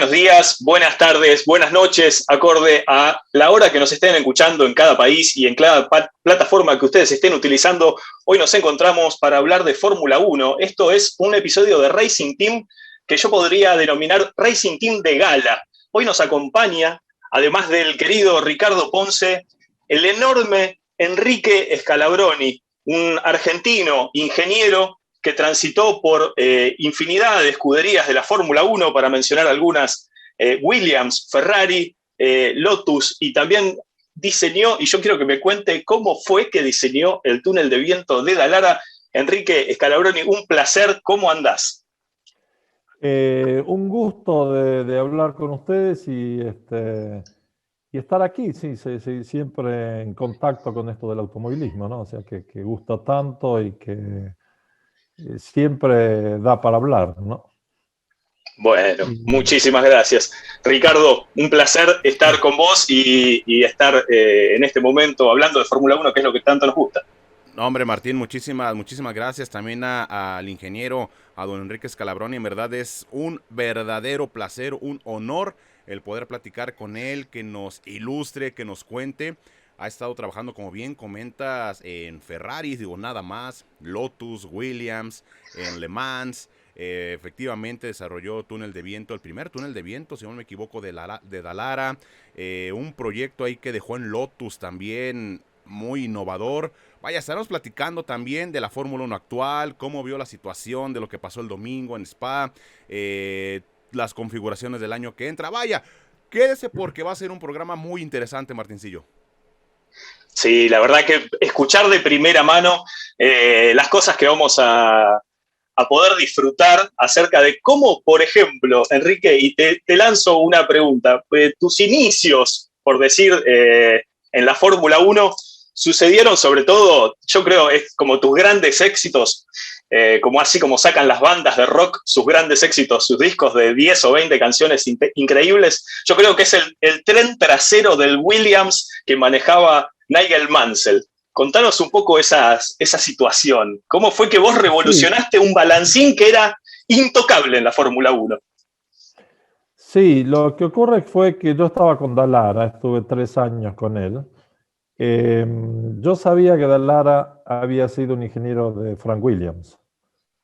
Buenos días, buenas tardes, buenas noches, acorde a la hora que nos estén escuchando en cada país y en cada plataforma que ustedes estén utilizando. Hoy nos encontramos para hablar de Fórmula 1. Esto es un episodio de Racing Team que yo podría denominar Racing Team de gala. Hoy nos acompaña, además del querido Ricardo Ponce, el enorme Enrique Scalabroni, un argentino ingeniero que transitó por infinidad de escuderías de la Fórmula 1, para mencionar algunas, Williams, Ferrari, Lotus, y también diseñó, y yo quiero que me cuente cómo fue que diseñó el túnel de viento de Dallara. Enrique Scalabroni, un placer, ¿cómo andás? Un gusto de hablar con ustedes y estar aquí, sí, siempre en contacto con esto del automovilismo, ¿no? O sea, que gusta tanto y que siempre da para hablar, ¿no? Bueno, Y, muchísimas gracias. Ricardo, un placer estar con vos y estar en este momento hablando de Fórmula 1, que es lo que tanto nos gusta. No, hombre, Martín, muchísimas gracias también al ingeniero, a don Enrique Scalabroni. En verdad es un verdadero placer, un honor el poder platicar con él, que nos ilustre, que nos cuente. Ha estado trabajando, como bien comentas, en Ferrari, digo, nada más, Lotus, Williams, en Le Mans. Efectivamente desarrolló túnel de viento, el primer túnel de viento, si no me equivoco, de Dallara. Un proyecto ahí que dejó en Lotus también muy innovador. Vaya, estaremos platicando también de la Fórmula 1 actual, cómo vio la situación de lo que pasó el domingo en Spa, las configuraciones del año que entra. Vaya, quédese porque va a ser un programa muy interesante, Martincillo. Sí, la verdad que escuchar de primera mano las cosas que vamos a poder disfrutar acerca de cómo, por ejemplo, Enrique, y te lanzo una pregunta, tus inicios, por decir, en la Fórmula 1, sucedieron sobre todo, yo creo, es como tus grandes éxitos, como así como sacan las bandas de rock sus grandes éxitos, sus discos de 10 o 20 canciones increíbles. Yo creo que es el tren trasero del Williams que manejaba Nigel Mansell. Contanos un poco esa situación. ¿Cómo fue que vos sí, revolucionaste un balancín que era intocable en la Fórmula 1? sí, lo que ocurre fue que yo estaba con Dallara, estuve 3 años con él. Eh, yo sabía que Dallara había sido un ingeniero de Frank Williams,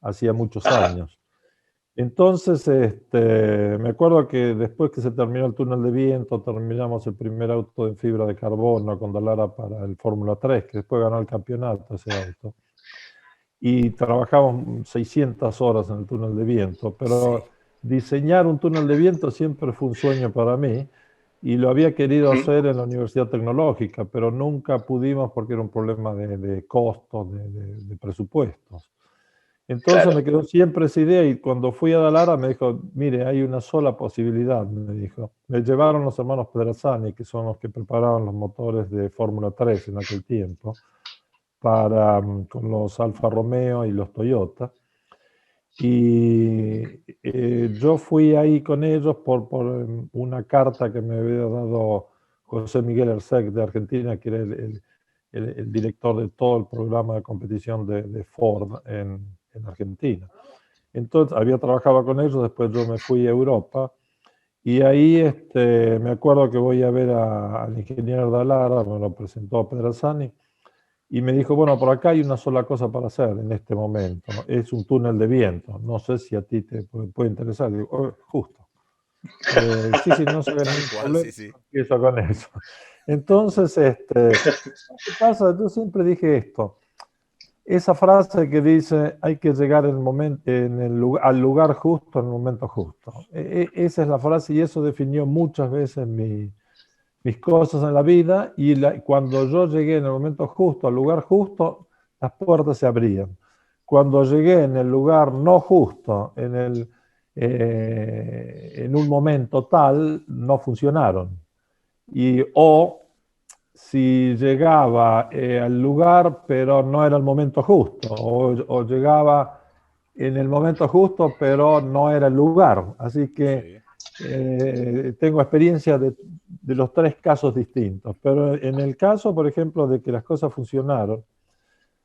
hacía muchos Ajá. años. Entonces, me acuerdo que después que se terminó el túnel de viento, terminamos el primer auto en fibra de carbono con Dallara para el Fórmula 3, que después ganó el campeonato ese auto. Y trabajamos 600 horas en el túnel de viento, Sí. pero diseñar un túnel de viento siempre fue un sueño para mí y lo había querido Uh-huh. hacer en la Universidad Tecnológica, pero nunca pudimos porque era un problema de costos, de presupuestos. Entonces Claro. me quedó siempre esa idea y cuando fui a Dallara me dijo, mire, hay una sola posibilidad, me dijo. Me llevaron los hermanos Pedrazzani, que son los que preparaban los motores de Fórmula 3 en aquel tiempo, con los Alfa Romeo y los Toyota. Y yo fui ahí con ellos por una carta que me había dado José Miguel Ersek de Argentina, que era el director de todo el programa de competición de Ford en Argentina. Entonces, había trabajado con ellos, después yo me fui a Europa y ahí me acuerdo que voy a ver al ingeniero Dallara, me lo presentó Pedrazzani y me dijo, bueno, por acá hay una sola cosa para hacer en este momento, ¿no? Es un túnel de viento, no sé si a ti te puede interesar. Digo, "Oh, justo. Sí, no se ve Tal ningún cual, problema, sí, sí. empiezo con eso. Entonces, ¿qué pasa? Yo siempre dije esto, esa frase que dice hay que llegar al lugar justo en el momento justo. Esa es la frase y eso definió muchas veces mis cosas en la vida y cuando yo llegué en el momento justo, al lugar justo, las puertas se abrían. Cuando llegué en el lugar no justo, en un momento tal, no funcionaron. O si llegaba al lugar, pero no era el momento justo, o llegaba en el momento justo, pero no era el lugar. Así que Sí. tengo experiencia de los tres casos distintos, pero en el caso, por ejemplo, de que las cosas funcionaron,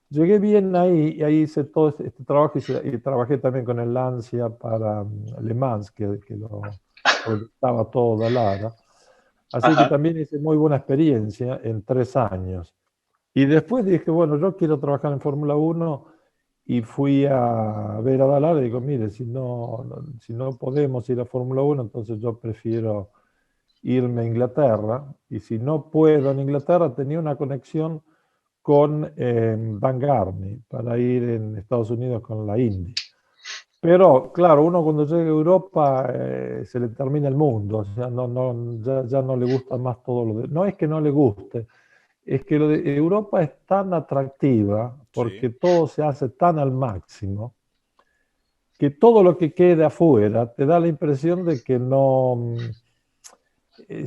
llegué bien ahí y ahí hice todo este trabajo y trabajé también con el Lancia para Le Mans, que porque estaba todo Dallara. Así que también hice muy buena experiencia en 3 años. Y después dije, bueno, yo quiero trabajar en Fórmula 1 y fui a ver a Dallara y digo, mire, si no podemos ir a Fórmula 1, entonces yo prefiero irme a Inglaterra. Y si no puedo en Inglaterra, tenía una conexión con Dan Gurney para ir en Estados Unidos con la Indy. Pero claro, uno cuando llega a Europa se le termina el mundo, o sea, ya no le gusta más todo lo de... No es que no le guste, es que lo de Europa es tan atractiva porque Sí. todo se hace tan al máximo que todo lo que quede afuera te da la impresión de que no...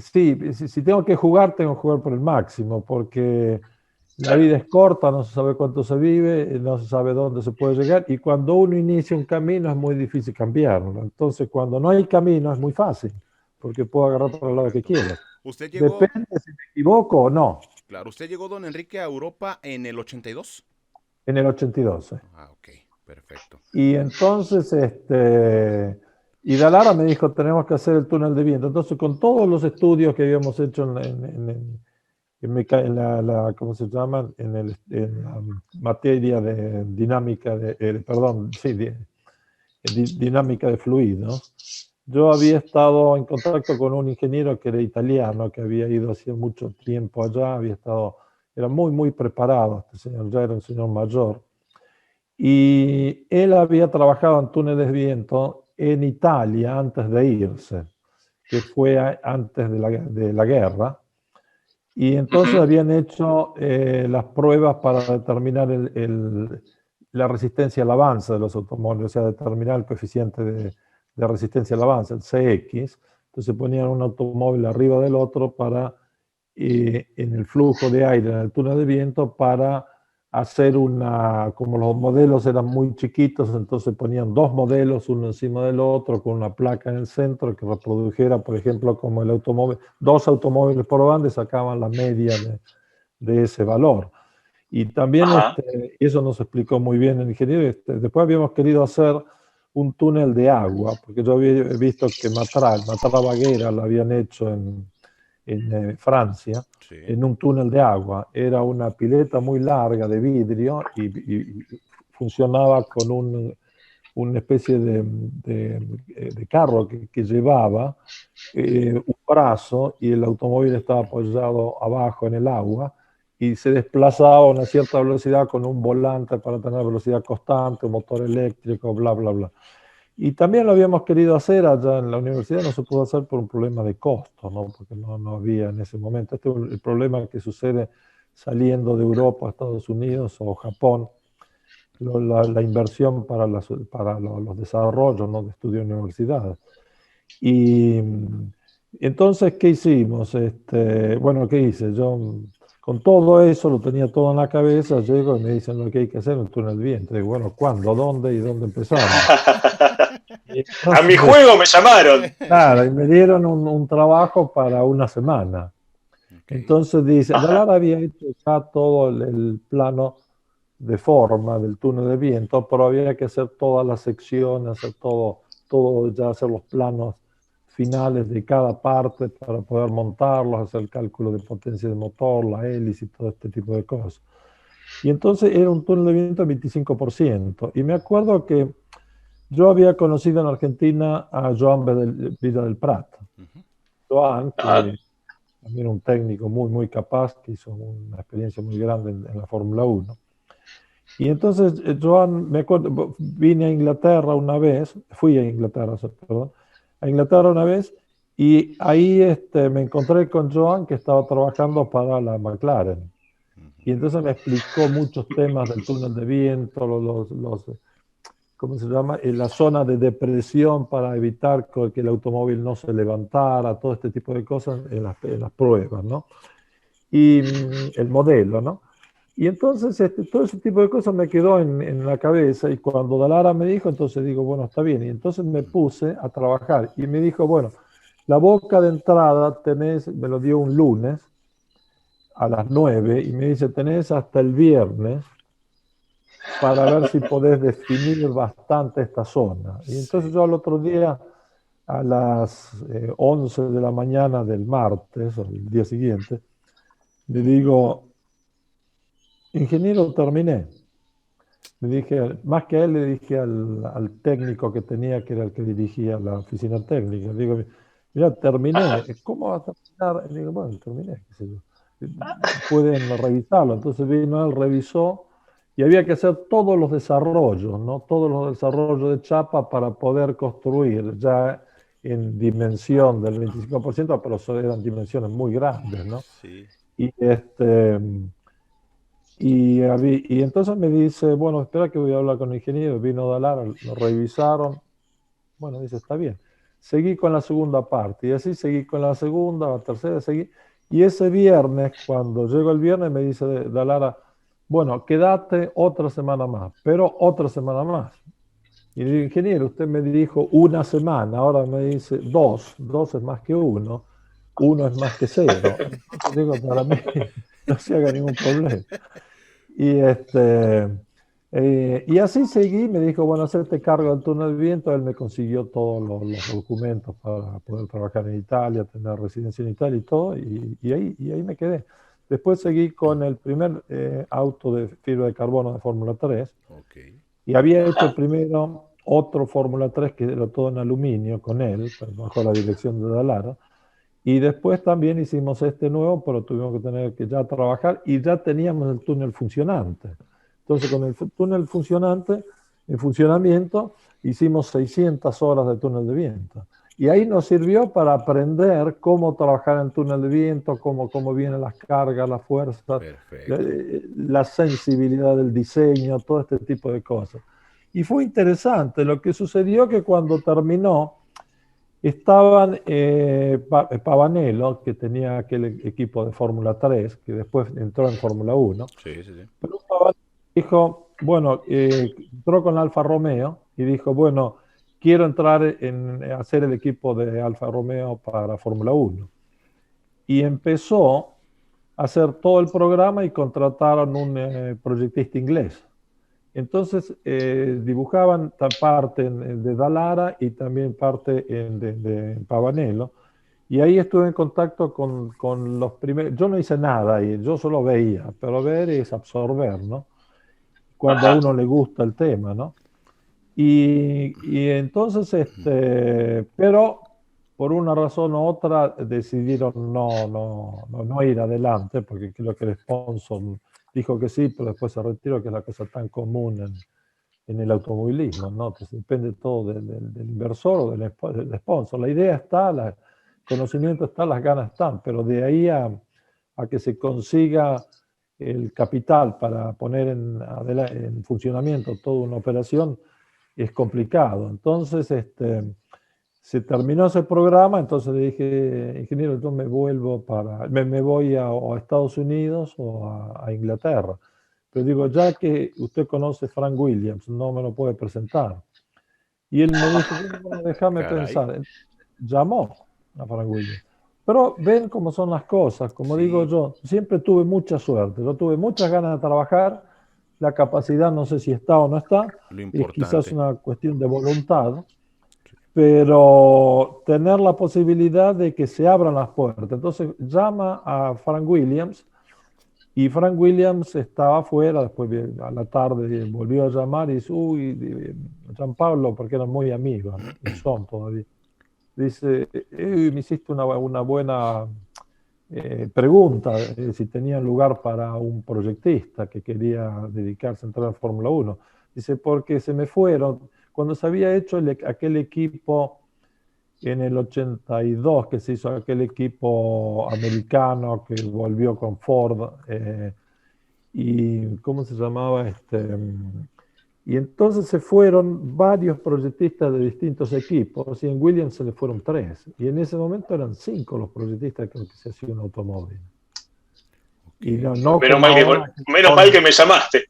sí, si tengo que jugar por el máximo, porque la Claro. vida es corta, no se sabe cuánto se vive, no se sabe dónde se puede llegar, y cuando uno inicia un camino es muy difícil cambiarlo. Entonces, cuando no hay camino es muy fácil, porque puedo agarrar por el lado que Correcto. quiera. Usted llegó, Depende si me equivoco o no, claro, usted llegó, don Enrique, a Europa en el 82. en el 82. Ah, ok, perfecto. Y entonces, y Dalara me dijo, tenemos que hacer el túnel de viento. Entonces, con todos los estudios que habíamos hecho ¿cómo se llama? En la materia de dinámica perdón, sí, dinámica de fluidos. Yo había estado en contacto con un ingeniero que era italiano, que había ido hacía mucho tiempo allá, era muy, muy preparado, este señor ya era un señor mayor, y él había trabajado en túneles de viento en Italia antes de irse, que fue antes de la guerra, y entonces habían hecho las pruebas para determinar la resistencia al avance de los automóviles, o sea, determinar el coeficiente de resistencia al avance, el CX. Entonces ponían un automóvil arriba del otro en el flujo de aire, en el túnel de viento, para hacer como los modelos eran muy chiquitos, entonces ponían 2 modelos, uno encima del otro, con una placa en el centro que reprodujera, por ejemplo, como el automóvil, 2 automóviles por banda y sacaban la media de ese valor. Y también eso nos explicó muy bien el ingeniero. Después habíamos querido hacer un túnel de agua, porque yo había visto que Matra Baguera lo habían hecho en Francia, Sí. en un túnel de agua. Era una pileta muy larga de vidrio y funcionaba con una especie de carro que llevaba un brazo y el automóvil estaba apoyado abajo en el agua y se desplazaba a una cierta velocidad con un volante para tener velocidad constante, un motor eléctrico, bla, bla, bla. Y también lo habíamos querido hacer allá en la universidad, no se pudo hacer por un problema de costo, ¿no? Porque no había en ese momento. Este es el problema que sucede saliendo de Europa a Estados Unidos o Japón, la inversión para los desarrollos, ¿no? De estudio en universidades. Y entonces, ¿qué hicimos? Bueno, ¿qué hice? Yo con todo eso, lo tenía todo en la cabeza, llego y me dicen lo que hay que hacer en el túnel de viento. Digo, bueno, ¿cuándo? ¿Dónde? ¿Y dónde empezamos? Y A mi entonces, juego me llamaron. nada, y me dieron un trabajo para una semana. Ok. Entonces dice, Ajá. Dalara había hecho ya todo el plano de forma del túnel de viento, pero había que hacer todas las secciones, hacer todo ya hacer los planos finales de cada parte para poder montarlos, hacer el cálculo de potencia de motor, la hélice y todo este tipo de cosas. Y entonces era un túnel de viento de 25%. Y me acuerdo que yo había conocido en Argentina a Joan Villa del Prat. Ujú. Joan, Ajá. que también un técnico muy, muy capaz, que hizo una experiencia muy grande en la Fórmula 1. Y entonces, Joan, me acuerdo, vine a Inglaterra una vez, fui a Inglaterra, perdón, a Inglaterra una vez, y ahí me encontré con Joan, que estaba trabajando para la McLaren. Y entonces me explicó muchos temas del túnel de viento, ¿cómo se llama? La zona de depresión para evitar que el automóvil no se levantara, todo este tipo de cosas en las pruebas, ¿no? Y el modelo, ¿no? Y entonces todo ese tipo de cosas me quedó en la cabeza y cuando Dalara me dijo, entonces digo, bueno, está bien. Y entonces me puse a trabajar y me dijo, bueno, la boca de entrada me lo dio un lunes a las 9 y me dice, tenés hasta el viernes para ver si podés definir bastante esta zona. Y entonces Sí. yo al otro día a las 11 de la mañana del martes, o el día siguiente, le digo, ingeniero, terminé. Le dije, más que a él, le dije al técnico que tenía, que era el que dirigía la oficina técnica. Le digo, mira, terminé. ¿Cómo vas a terminar? Le digo, bueno, terminé, qué sé yo. Pueden revisarlo. Entonces vino él, revisó, y había que hacer todos los desarrollos, ¿no? Todos los desarrollos de chapa para poder construir ya en dimensión del 25%, pero eran dimensiones muy grandes, ¿no? Sí. Y, y entonces me dice, bueno, espera que voy a hablar con el ingeniero. Vino Dalara, lo revisaron. Bueno, dice, está bien. Seguí con la segunda parte. Y así seguí con la segunda, la tercera, seguí. Y ese viernes, cuando llego el viernes, me dice Dalara, bueno, quédate otra semana más, pero otra semana más. Y le digo, ingeniero, usted me dijo una semana, ahora me dice dos. Dos es más que uno. Uno es más que cero. Entonces digo, para mí no se haga ningún problema. Y, y así seguí, me dijo, bueno, hacerte cargo del túnel de viento. Él me consiguió todos los documentos para poder trabajar en Italia, tener residencia en Italia y todo, y ahí me quedé. Después seguí con el primer auto de fibra de carbono de Fórmula 3, Ok. y había hecho primero otro Fórmula 3 que era todo en aluminio con él, bajo la dirección de Dallara. Y después también hicimos este nuevo, pero tuvimos que tener que ya trabajar y ya teníamos el túnel funcionante. Entonces, con el túnel funcionante, en funcionamiento, hicimos 600 horas de túnel de viento. Y ahí nos sirvió para aprender cómo trabajar en el túnel de viento, cómo vienen las cargas, las fuerzas, Perfecto. la sensibilidad del diseño, todo este tipo de cosas. Y fue interesante. Lo que sucedió que cuando terminó, estaban Pavanello, que tenía aquel equipo de Fórmula 3, que después entró en Fórmula 1. Sí, sí, sí. Pero Pavanello dijo, bueno, entró con Alfa Romeo y dijo, bueno, quiero entrar en hacer el equipo de Alfa Romeo para Fórmula 1. Y empezó a hacer todo el programa y contrataron un proyectista inglés. Entonces dibujaban parte de Dallara y también parte de Pavanello. Y ahí estuve en contacto con los primeros. Yo no hice nada ahí, yo solo veía, pero ver es absorber, ¿no? Cuando a Ajá. uno le gusta el tema, ¿no? Y entonces, pero por una razón u otra decidieron no ir adelante, porque creo que el sponsor dijo que sí, pero después se retiró, que es la cosa tan común en el automovilismo, ¿no? Pues depende todo del inversor o del sponsor. La idea está, el conocimiento está, las ganas están, pero de ahí a que se consiga el capital para poner en funcionamiento toda una operación es complicado. Entonces, se terminó ese programa, entonces le dije, ingeniero, yo me voy a Estados Unidos o a Inglaterra. Pero digo, ya que usted conoce Frank Williams, no me lo puede presentar. Y él me dijo, bueno, déjame Caray. pensar. Llamó a Frank Williams. Pero ven cómo son las cosas. Como digo Sí, yo, siempre tuve mucha suerte. Yo tuve muchas ganas de trabajar. La capacidad no sé si está o no está. lo Es quizás importante. una cuestión de voluntad. Pero tener la posibilidad de que se abran las puertas. Entonces llama a Frank Williams y Frank Williams estaba afuera, después a la tarde volvió a llamar y dice, uy, Gianpablo, porque eran muy amigos, ¿no? Y son todavía. Dice, me hiciste una buena pregunta, si tenía lugar para un proyectista que quería dedicarse a entrar en Fórmula 1. Dice, porque se me fueron, cuando se había hecho aquel equipo en el 82, que se hizo aquel equipo americano que volvió con Ford, y ¿cómo se llamaba? Y entonces se fueron varios proyectistas de distintos equipos, y en Williams se le fueron tres. Y en ese momento eran cinco los proyectistas con que se hacía un automóvil. Y Ok. no como ahora. Menos mal que me llamaste.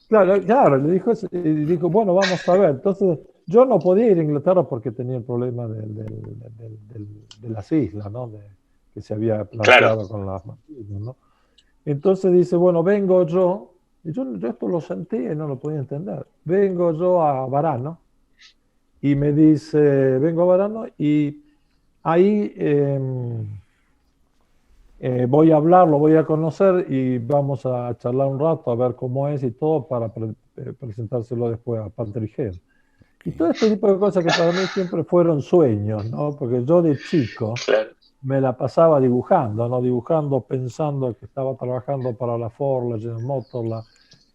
Claro, claro, le dijo, dijo, bueno, vamos a ver. Entonces, yo no podía ir a Inglaterra porque tenía el problema de las islas, ¿no? Que se había Claro. planteado con las Malvinas, ¿no? Entonces dice, bueno, vengo yo, y yo esto lo sentí y no lo podía entender. Vengo yo a Varano y me dice, vengo a Varano y ahí voy a hablar, lo voy a conocer y vamos a charlar un rato a ver cómo es y todo para presentárselo después a Patrick Head. Y todo este tipo de cosas que para mí siempre fueron sueños, ¿no? Porque yo de chico Claro. me la pasaba dibujando, ¿no? Dibujando, pensando que estaba trabajando para la Ford, la General Motors,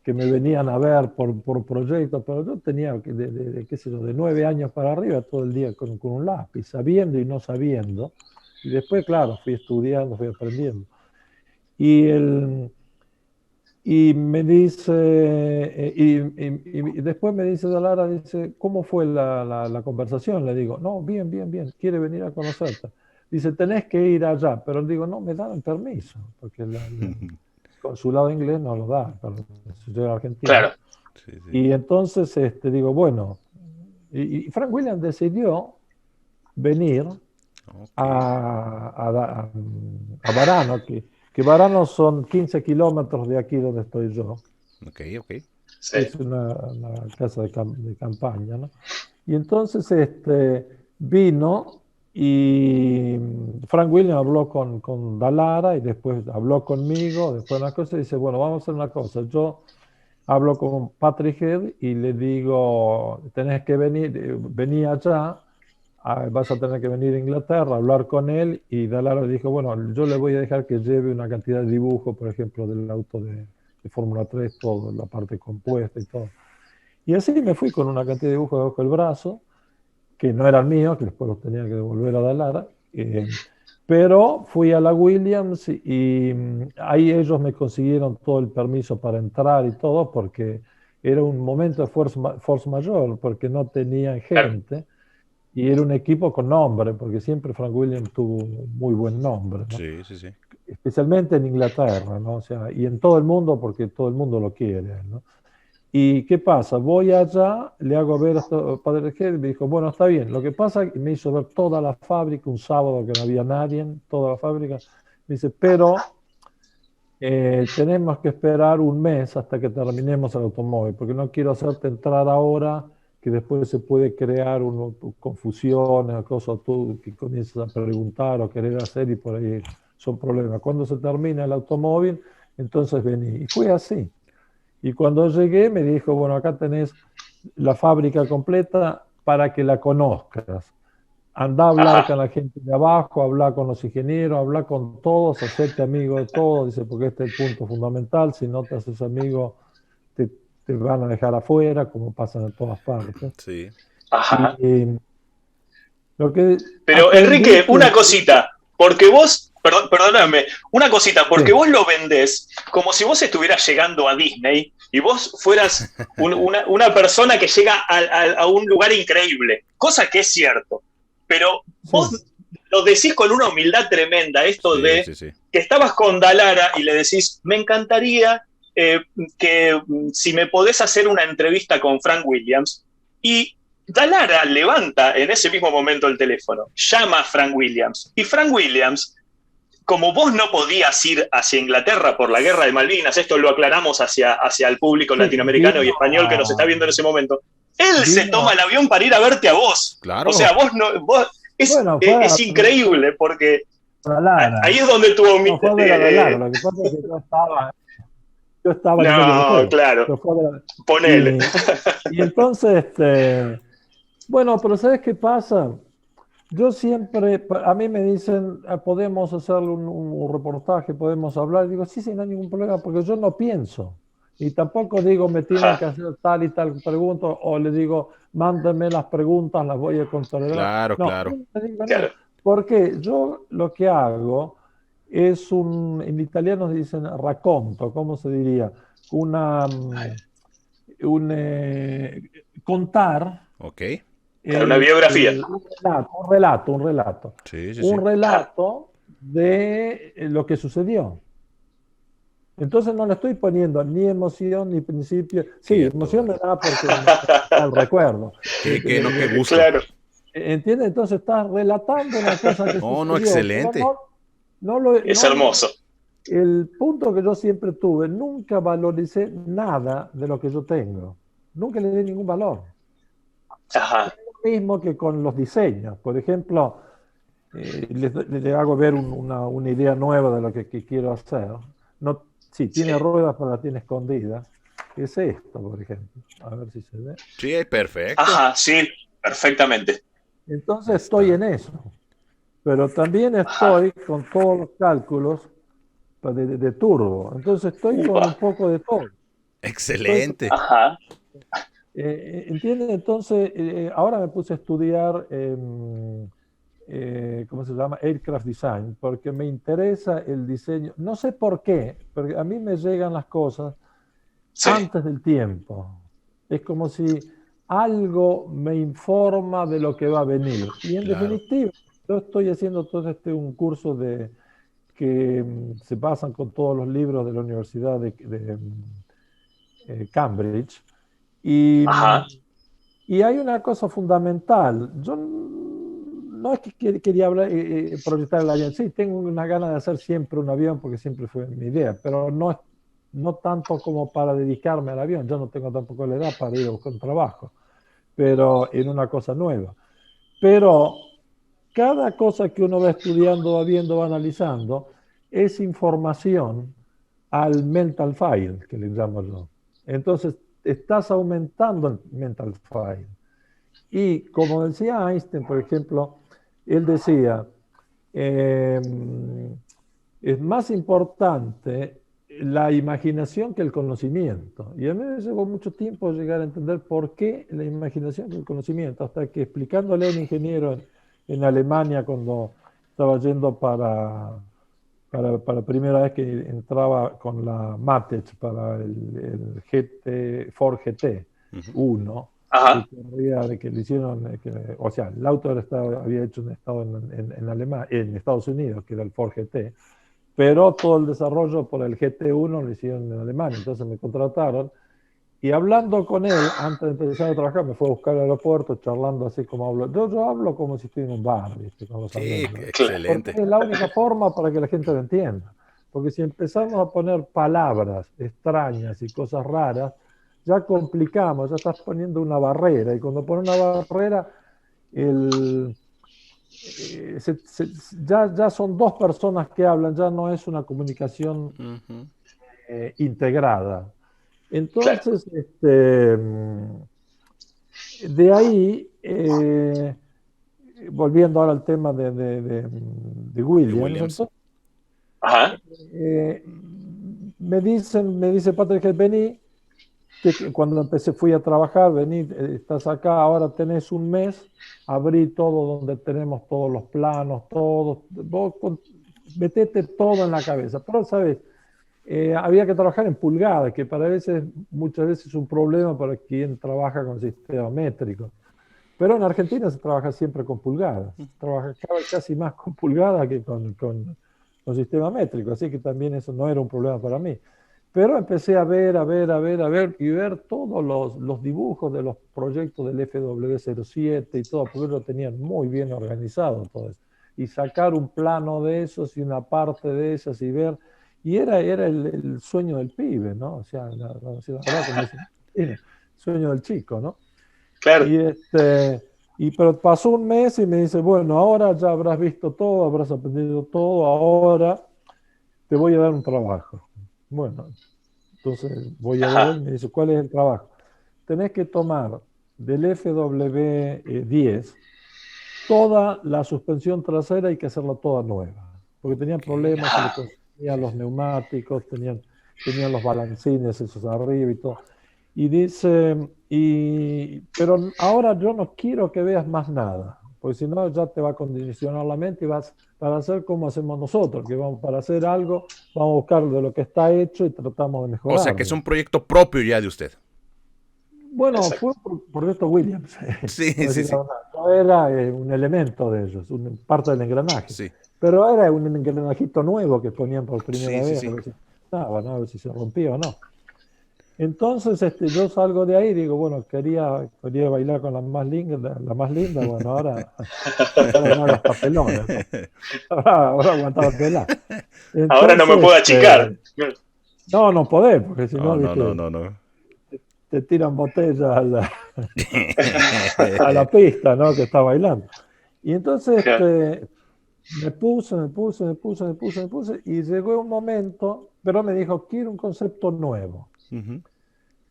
que me venían a ver por proyectos, pero yo tenía, qué sé yo, de 9 años para arriba todo el día con un lápiz, sabiendo y no sabiendo. Y después, claro, fui estudiando, fui aprendiendo. Y, y me dice, y después me dice Dalara, dice, ¿cómo fue la conversación? Le digo, no, bien, bien, bien, quiere venir a conocerte. Dice, tenés que ir allá, pero digo, no, me dan el permiso, porque el consulado inglés no lo da, pero si yo era argentino. Claro. Sí, sí. Y entonces digo, bueno, y Frank Williams decidió venir Ok. a Varano, que Varano son 15 kilómetros de aquí donde estoy yo. Ok, ok. Sí. Es una casa de campaña, ¿no? Y entonces vino y Frank Williams habló con Dalara y después habló conmigo, después una cosa y dice, bueno, vamos a hacer una cosa. Yo hablo con Patrick Head y le digo, tenés que venir allá, vas a tener que venir a Inglaterra, hablar con él. Y Dalara dijo, bueno, yo le voy a dejar que lleve una cantidad de dibujos, por ejemplo, del auto de Fórmula 3, todo, la parte compuesta y todo. Y así me fui con una cantidad de dibujos bajo el brazo, que no eran míos, que después los tenía que devolver a Dalara. Pero fui a la Williams y ahí ellos me consiguieron todo el permiso para entrar y todo, porque era un momento de force majeure, porque no tenían Claro. gente y era un equipo con nombre, porque siempre Frank Williams tuvo muy buen nombre, ¿no? Sí, sí, sí. Especialmente en Inglaterra, ¿no? O sea, y en todo el mundo, porque todo el mundo lo quiere, ¿no? ¿Y qué pasa? Voy allá, le hago ver a Padre Head y me dijo, bueno, está bien. Lo que pasa es que me hizo ver toda la fábrica, un sábado que no había nadie, toda la fábrica. Me dice, pero tenemos que esperar un mes hasta que terminemos el automóvil, porque no quiero hacerte entrar ahora, que después se puede crear una confusión, cosas tú que comienzas a preguntar o querer hacer y por ahí son problemas. Cuando se termina el automóvil, entonces vení. Y fue así. Y cuando llegué me dijo, bueno, acá tenés la fábrica completa para que la conozcas. Anda a hablar Ajá. con la gente de abajo, habla con los ingenieros, habla con todos, hacerte amigo de todos, dice, porque este es el punto fundamental. Si no te haces amigo, te, te van a dejar afuera, como pasa en todas partes. Sí. Ajá. Y lo que Pero aprendí Enrique, que... una cosita, porque vos, perdóname, una cosita, porque Sí, vos lo vendés como si vos estuvieras llegando a Disney y vos fueras una persona que llega a un lugar increíble, cosa que es cierto, pero sí, vos lo decís con una humildad tremenda, esto Sí, de sí, sí. que estabas con Dalara y le decís, me encantaría que si me podés hacer una entrevista con Frank Williams, y Dalara levanta en ese mismo momento el teléfono, llama a Frank Williams, y Frank Williams, como vos no podías ir hacia Inglaterra por la guerra de Malvinas, esto lo aclaramos hacia el público sí, latinoamericano y español que nos está viendo en ese momento, él se toma vino, el avión para ir a verte a vos. O sea, Claro. vos no, vos, bueno, es increíble porque a Lara, ahí es donde tuvo... no fue a ver a la Lara, lo que pasa es que yo estaba en medio del no, juego. claro, ponele. Y, y entonces, bueno, pero ¿sabes qué pasa? Yo siempre, a mí me dicen, podemos hacer un reportaje, podemos hablar. Y digo, sí, sí, no hay ningún problema, porque yo no pienso. Y tampoco digo, me tienen que Ajá, hacer tal y tal pregunta, o le digo, mándenme las preguntas, las voy a controlar. Claro, No, claro. yo le digo, no, claro. porque yo lo que hago es en italiano se dicen racconto, ¿cómo se diría? Una, contar Ok. Claro, una biografía. un relato, Sí, sí, sí. un relato de lo que sucedió. Entonces no le estoy poniendo ni emoción ni principio. Sí, Qué emoción me todo. da porque me da el recuerdo. Qué, no, qué gusto. Claro, ¿Entiendes? Entonces estás relatando una cosa que Oh, no, sucedió, pero excelente. es hermoso. el punto que yo siempre tuve, nunca valoricé nada de lo que yo tengo. Nunca le di ningún valor. Ajá, mismo que con los diseños. Por ejemplo, le hago ver una idea nueva de lo que quiero hacer. No, sí, tiene ruedas, pero la tiene escondida. Es esto, por ejemplo. A ver si se ve. Sí, perfecto. Ajá, sí, perfectamente. Entonces estoy en eso. Pero también estoy con todos los cálculos de turbo. Entonces estoy con un poco de todo. Excelente. Ajá. ¿Entienden? Entonces, ahora me puse a estudiar, ¿cómo se llama? Aircraft Design, porque me interesa el diseño. No sé por qué, porque a mí me llegan las cosas antes del tiempo. Es como si algo me informa de lo que va a venir. Y en definitiva, yo estoy haciendo todo un curso que se basan con todos los libros de la Universidad de Cambridge. Y hay una cosa fundamental. Yo no es que quería hablar, proyectar el avión. Sí, tengo una gana de hacer siempre un avión porque siempre fue mi idea, pero no tanto como para dedicarme al avión. Yo no tengo tampoco la edad para ir a buscar un trabajo, pero en una cosa nueva. Pero cada cosa que uno va estudiando, va viendo, va analizando, es información al mental file, que le llamo yo. Entonces, estás aumentando el mental file. Y como decía Einstein, por ejemplo, él decía, es más importante la imaginación que el conocimiento. Y a mí me llevó mucho tiempo llegar a entender por qué la imaginación que el conocimiento, hasta que explicándole a un ingeniero en Alemania cuando estaba yendo para primera vez que entraba con la Matech para el Ford GT 1, que le hicieron, o sea, el auto había hecho un estado en Alemania, en Estados Unidos, que era el Ford GT, pero todo el desarrollo por el GT1 lo hicieron en Alemania, entonces me contrataron. Y hablando con él, antes de empezar a trabajar, me fue a buscar al aeropuerto, charlando así como hablo. Yo hablo como si estoy en un bar, ¿viste? Con los alumnos. Excelente. Porque es la única forma para que la gente lo entienda. Porque si empezamos a poner palabras extrañas y cosas raras, ya complicamos, ya estás poniendo una barrera. Y cuando pones una barrera, ya son dos personas que hablan, ya no es una comunicación integrada. Entonces, de ahí, volviendo ahora al tema de Williams. Entonces, me dice Patrick, vení, que cuando fui a trabajar, vení, estás acá, ahora tenés un mes, abrí todo donde tenemos todos los planos, todos, vos metete todo en la cabeza, pero sabes, había que trabajar en pulgadas, que muchas veces es un problema para quien trabaja con sistema métrico. Pero en Argentina se trabaja siempre con pulgadas. Se trabaja casi más con pulgadas que con sistema métrico. Así que también eso no era un problema para mí. Pero empecé a ver y ver todos los dibujos de los proyectos del FW07 y todo, porque lo tenían muy bien organizado todo eso. Y sacar un plano de esos y una parte de esas y ver. Y era el sueño del pibe, ¿no? O sea, la verdad, como dice, el sueño del chico, ¿no? Claro. Pero pasó un mes y me dice, bueno, ahora ya habrás visto todo, habrás aprendido todo, ahora te voy a dar un trabajo. Bueno, entonces voy a ver, me dice, ¿cuál es el trabajo? Tenés que tomar del FW10 toda la suspensión trasera, hay que hacerla toda nueva, porque tenían problemas, se le consumían los neumáticos, tenían los balancines esos arriba y todo. Y dice, pero ahora yo no quiero que veas más nada, porque si no ya te va a condicionar la mente y vas para hacer como hacemos nosotros, que vamos para hacer algo, vamos a buscar de lo que está hecho y tratamos de mejorar. O sea que es un proyecto propio ya de usted. Bueno, fue un proyecto Williams. Sí. No era un elemento de ellos, parte del engranaje. Sí. Pero era un engranajito nuevo que ponían por primera vez, Sí. a ver si funcionaba, ¿no? A ver si se rompía o no. Entonces yo salgo de ahí y digo, bueno, quería bailar con la más linda, bueno, ahora no hagas papelones, ¿no? Ahora aguantaba pelar. Ahora no me puedo achicar. No podés, porque si no, No. te tiran botellas a la pista, ¿no? Que está bailando. Y entonces me puse, y llegó un momento, pero me dijo, quiero un concepto nuevo.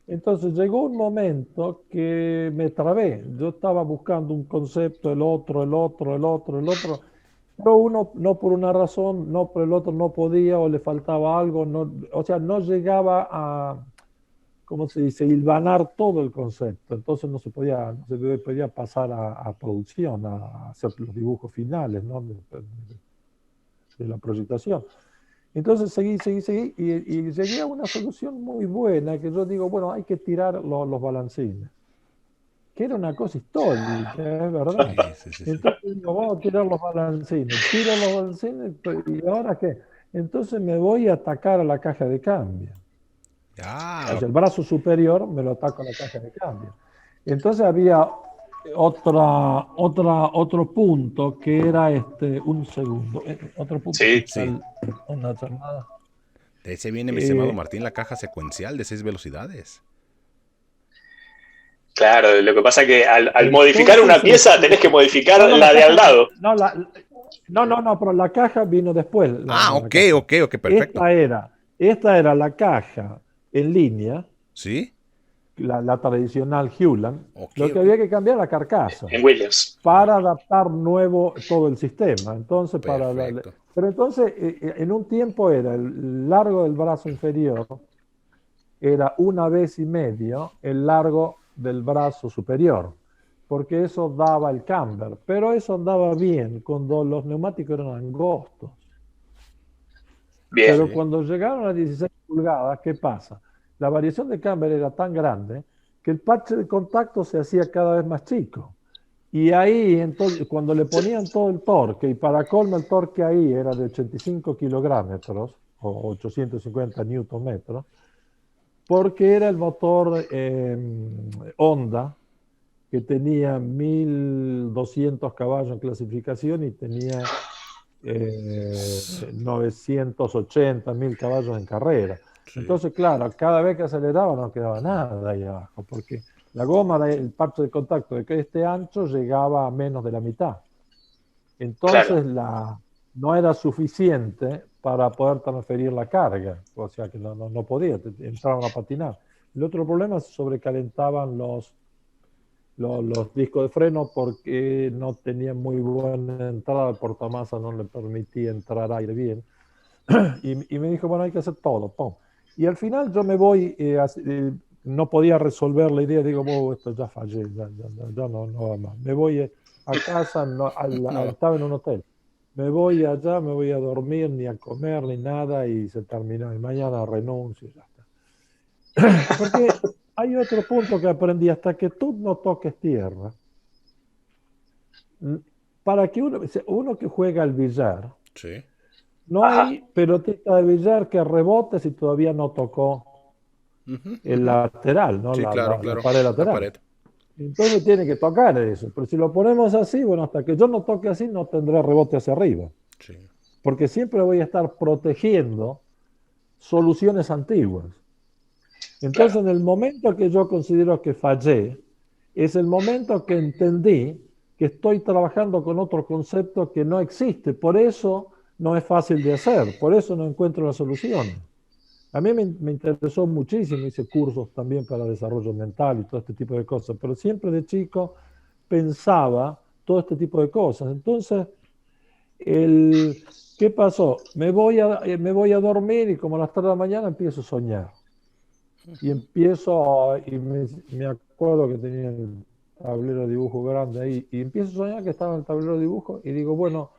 Entonces llegó un momento que me trabé. Yo estaba buscando un concepto, el otro, pero uno, no por una razón, no por el otro, no podía o le faltaba algo, no, o sea, no llegaba a, ¿cómo se dice?, hilvanar todo el concepto. Entonces no se podía pasar a producción, a hacer los dibujos finales, ¿no? de la proyectación. Entonces seguí y llegué a una solución muy buena que yo digo, bueno, hay que tirar los balancines, que era una cosa histórica, es verdad. Sí. Entonces digo, vamos a tirar los balancines, tiro los balancines, ¿y ahora qué? Entonces me voy a atacar a la caja de cambio. O sea, el brazo superior me lo ataco a la caja de cambio. Entonces había otro punto que era un segundo. Otro punto Sí. una llamada. De ese viene, mi estimado Martín, la caja secuencial de 6 velocidades. Claro, lo que pasa es que al modificar una pieza tenés que modificar la de al lado. No, pero la caja vino después. Ok, perfecto. Esta era la caja en línea. ¿Sí? La tradicional Hewland. Lo que había que cambiar la carcasa. En Williams. Para adaptar nuevo todo el sistema. Entonces, pero entonces, en un tiempo era el largo del brazo inferior, era 1,5 veces el largo del brazo superior, porque eso daba el camber, pero eso andaba bien cuando los neumáticos eran angostos. Bien. Pero cuando llegaron a 16 pulgadas, ¿qué pasa? La variación de camber era tan grande que el parche de contacto se hacía cada vez más chico. Y ahí, entonces, cuando le ponían todo el torque, y para colmo el torque ahí era de 85 kilogramos o 850 newton metros, porque era el motor Honda, que tenía 1.200 caballos en clasificación y tenía 980, 1.000 caballos en carrera. Sí. Entonces, claro, cada vez que aceleraba no quedaba nada ahí abajo, porque la goma, el parche de contacto de este ancho llegaba a menos de la mitad. Entonces, no era suficiente para poder transferir la carga, o sea que no podía, entraban a patinar. El otro problema es que sobrecalentaban los discos de freno porque no tenían muy buena entrada, el portamasa no le permitía entrar aire bien. Y me dijo, bueno, hay que hacer todo, pum. Y al final yo me voy, no podía resolver la idea, digo, esto ya fallé, ya no va más. Me voy a casa, estaba en un hotel. Me voy allá, me voy a dormir, ni a comer, ni nada, y se terminó. Y mañana renuncio y ya está. Porque hay otro punto que aprendí, hasta que tú no toques tierra, para que uno que juega al billar, sí. No hay pelotita de billar que rebote si todavía no tocó el lateral, ¿no? Sí, claro. La pared lateral. La pared. Entonces tiene que tocar eso. Pero si lo ponemos así, bueno, hasta que yo no toque así, no tendré rebote hacia arriba. Sí. Porque siempre voy a estar protegiendo soluciones antiguas. Entonces, en el momento que yo considero que fallé, es el momento que entendí que estoy trabajando con otro concepto que no existe. Por eso no es fácil de hacer, por eso no encuentro la solución. A mí me interesó muchísimo, hice cursos también para desarrollo mental y todo este tipo de cosas, pero siempre de chico pensaba todo este tipo de cosas. Entonces, ¿qué pasó? Me voy a dormir y como a las 3 de la mañana empiezo a soñar. Y me acuerdo que tenía el tablero de dibujo grande ahí, y empiezo a soñar que estaba en el tablero de dibujo y digo, bueno,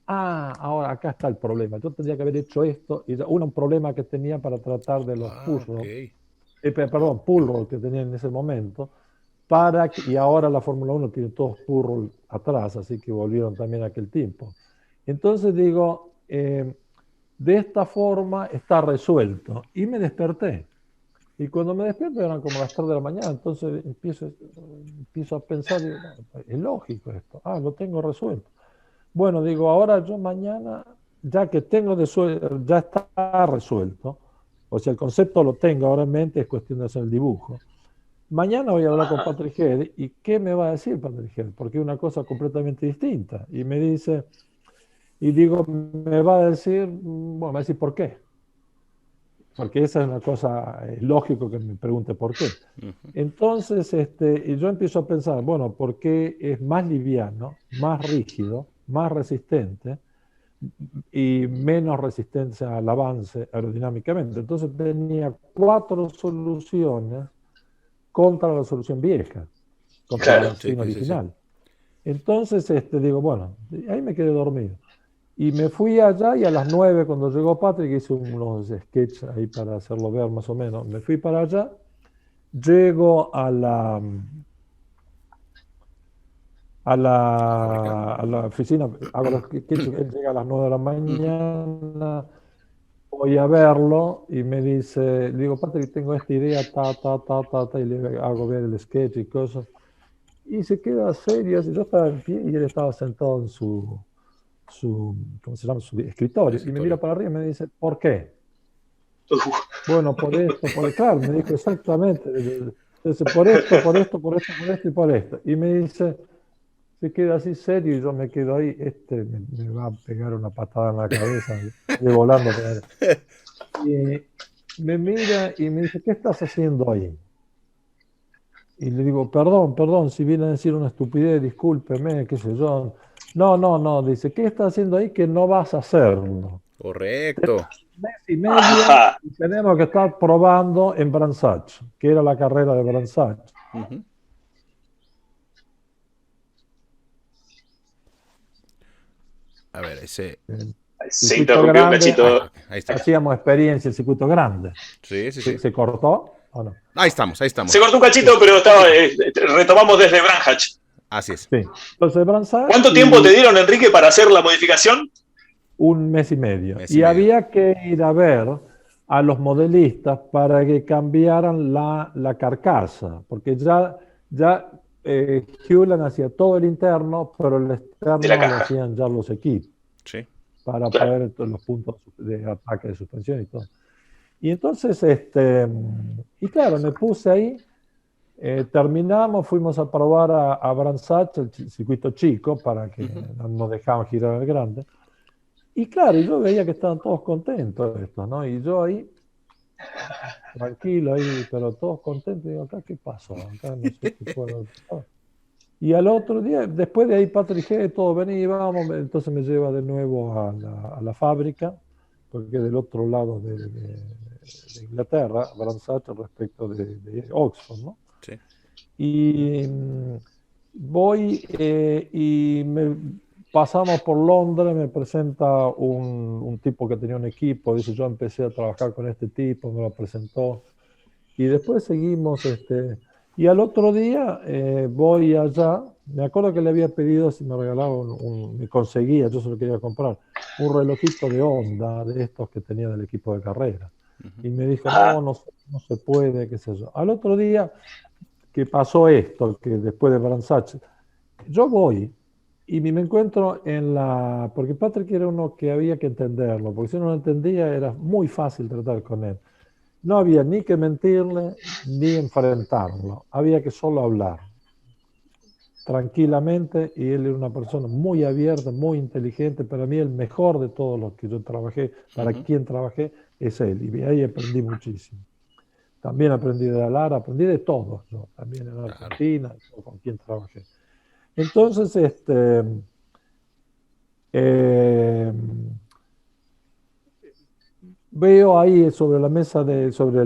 ahora acá está el problema. Yo tendría que haber hecho esto. Y un problema que tenía para tratar de los pull roll que tenía en ese momento. Y ahora la Fórmula 1 tiene todos pull roll atrás, así que volvieron también a aquel tiempo. Entonces digo, de esta forma está resuelto. Y me desperté. Y cuando me despierto eran como las 3 de la mañana. Entonces empiezo a pensar, digo, es lógico esto. Lo tengo resuelto. Bueno, digo, ahora yo mañana, ya que ya está resuelto, o sea, el concepto lo tengo ahora en mente, es cuestión de hacer el dibujo. mañana voy a hablar con Patrick Head, ¿y qué me va a decir Patrick Head? Porque es una cosa completamente distinta. Y me dice, y digo, me va a decir, bueno, me va a decir, ¿por qué? Porque esa es una cosa, es lógico que me pregunte por qué. Entonces, y yo empiezo a pensar, bueno, ¿por qué es más liviano, más rígido, más resistente y menos resistencia al avance aerodinámicamente? Entonces tenía 4 soluciones contra la solución vieja, contra la Claro. Sí, doctrina sí, sí, sí. original. Entonces, digo, bueno, ahí me quedé dormido. Y me fui allá y a las 9 cuando llegó Patrick hice unos sketches ahí para hacerlo ver más o menos. Me fui para allá, llego ¿Fábrica? a la oficina, hago los sketches, él llega a las 9 de la Ujú. mañana, voy a verlo y me dice, le digo, Patrick, tengo esta idea, ta, y le hago ver el sketch y cosas. Y se queda serio, así, yo estaba en pie y él estaba sentado en ¿cómo se llama? Su El escritorio. Y me mira escritorio. para arriba y me dice, ¿por qué? Uf, Bueno, por esto, claro, me dijo exactamente. Entonces, por esto y por esto. Y me dice, se queda así serio y yo me quedo ahí, me va a pegar una patada en la cabeza, de volando por ahí. Y me mira y me dice, ¿qué estás haciendo ahí? Y le digo, perdón, si viene a decir una estupidez, discúlpeme, qué sé yo. No, dice, ¿qué estás haciendo ahí que no vas a hacerlo? Correcto. Un mes y medio ajá. y tenemos que estar probando en Brands Hatch, que era la carrera de Brands Hatch. Ujú. A ver, ese. El Se circuito interrumpió un grande, Ah, cachito. ok, ahí está. hacíamos experiencia en circuito grande. Sí, sí, sí. ¿Se cortó o no? Ahí estamos, ahí Se estamos. cortó un Sí, cachito, pero Un poquito. retomamos desde Branhach. Así es. sí. Entonces, Brands Hatch ¿Cuánto tiempo te y dieron, Enrique, para hacer la modificación? un mes y medio. Mes y Y medio. había que ir a ver a los modelistas para que cambiaran la carcasa, porque ya Hewland hacía todo el interno, pero el De la externo lo caja. hacían ya los equipos Sí. para Claro. poder los puntos de ataque de suspensión y todo. Y entonces, y claro, me puse ahí, terminamos, fuimos a probar a Brands Hatch, el circuito chico, para que Ujú. no nos dejaban girar el grande. Y claro, yo veía que estaban todos contentos estos, ¿no? Y yo ahí, tranquilo, ahí, pero todos contentos, digo, acá, ¿qué pasó? Acá no sé qué puede haber pasado. Y al otro día, después de ahí, Patrick G, todo venía y vamos, entonces me lleva de nuevo a la fábrica, porque del otro lado de Inglaterra, Brands Hatch respecto de Oxford, ¿no? Sí. Y voy y pasamos por Londres, me presenta un tipo que tenía un equipo, dice, yo empecé a trabajar con este tipo, me lo presentó. Y después seguimos, y al otro día voy allá, me acuerdo que le había pedido si me regalaba me conseguía, yo se lo quería comprar, un relojito de Honda, de estos que tenía del equipo de carrera. Ujú. Y me dijo, Ajá. no se puede, qué sé yo. Al otro día que pasó esto, que después de Brands Hatch, yo voy y me encuentro porque Patrick era uno que había que entenderlo, porque si uno no lo entendía era muy fácil tratar con él. No había ni que mentirle ni enfrentarlo, había que solo hablar tranquilamente y él era una persona muy abierta, muy inteligente. Para mí el mejor de todos los que yo trabajé, para Ujú. quien trabajé, es él y ahí aprendí muchísimo. También aprendí de Lara, aprendí de todos, ¿no? También en Claro. Argentina, con quien trabajé. Entonces, eh, veo ahí sobre la mesa sobre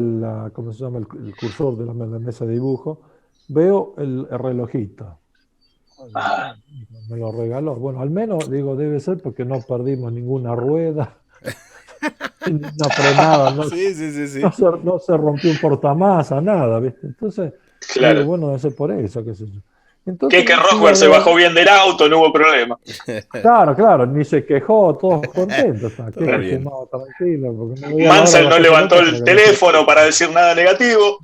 ¿cómo se llama? El cursor de la mesa de dibujo, veo el relojito. Ajá. Me lo regaló. Bueno, al menos digo, debe ser porque no perdimos ninguna rueda, ni una frenada, Sí, sí, sí, sí. no se rompió un portamasa, nada, ¿viste? Entonces, digo, Claro. bueno, debe ser por eso, qué sé yo. Que Entonces me fui a Rosberg se ver. bajó bien del auto, no hubo problema. Claro, ni se quejó, todos contentos, Todo aquello bien. fumaba tranquilo, porque no veía la hora de Mansell no bajarse el levantó auto para el que no se lo teléfono para queje. decir nada negativo.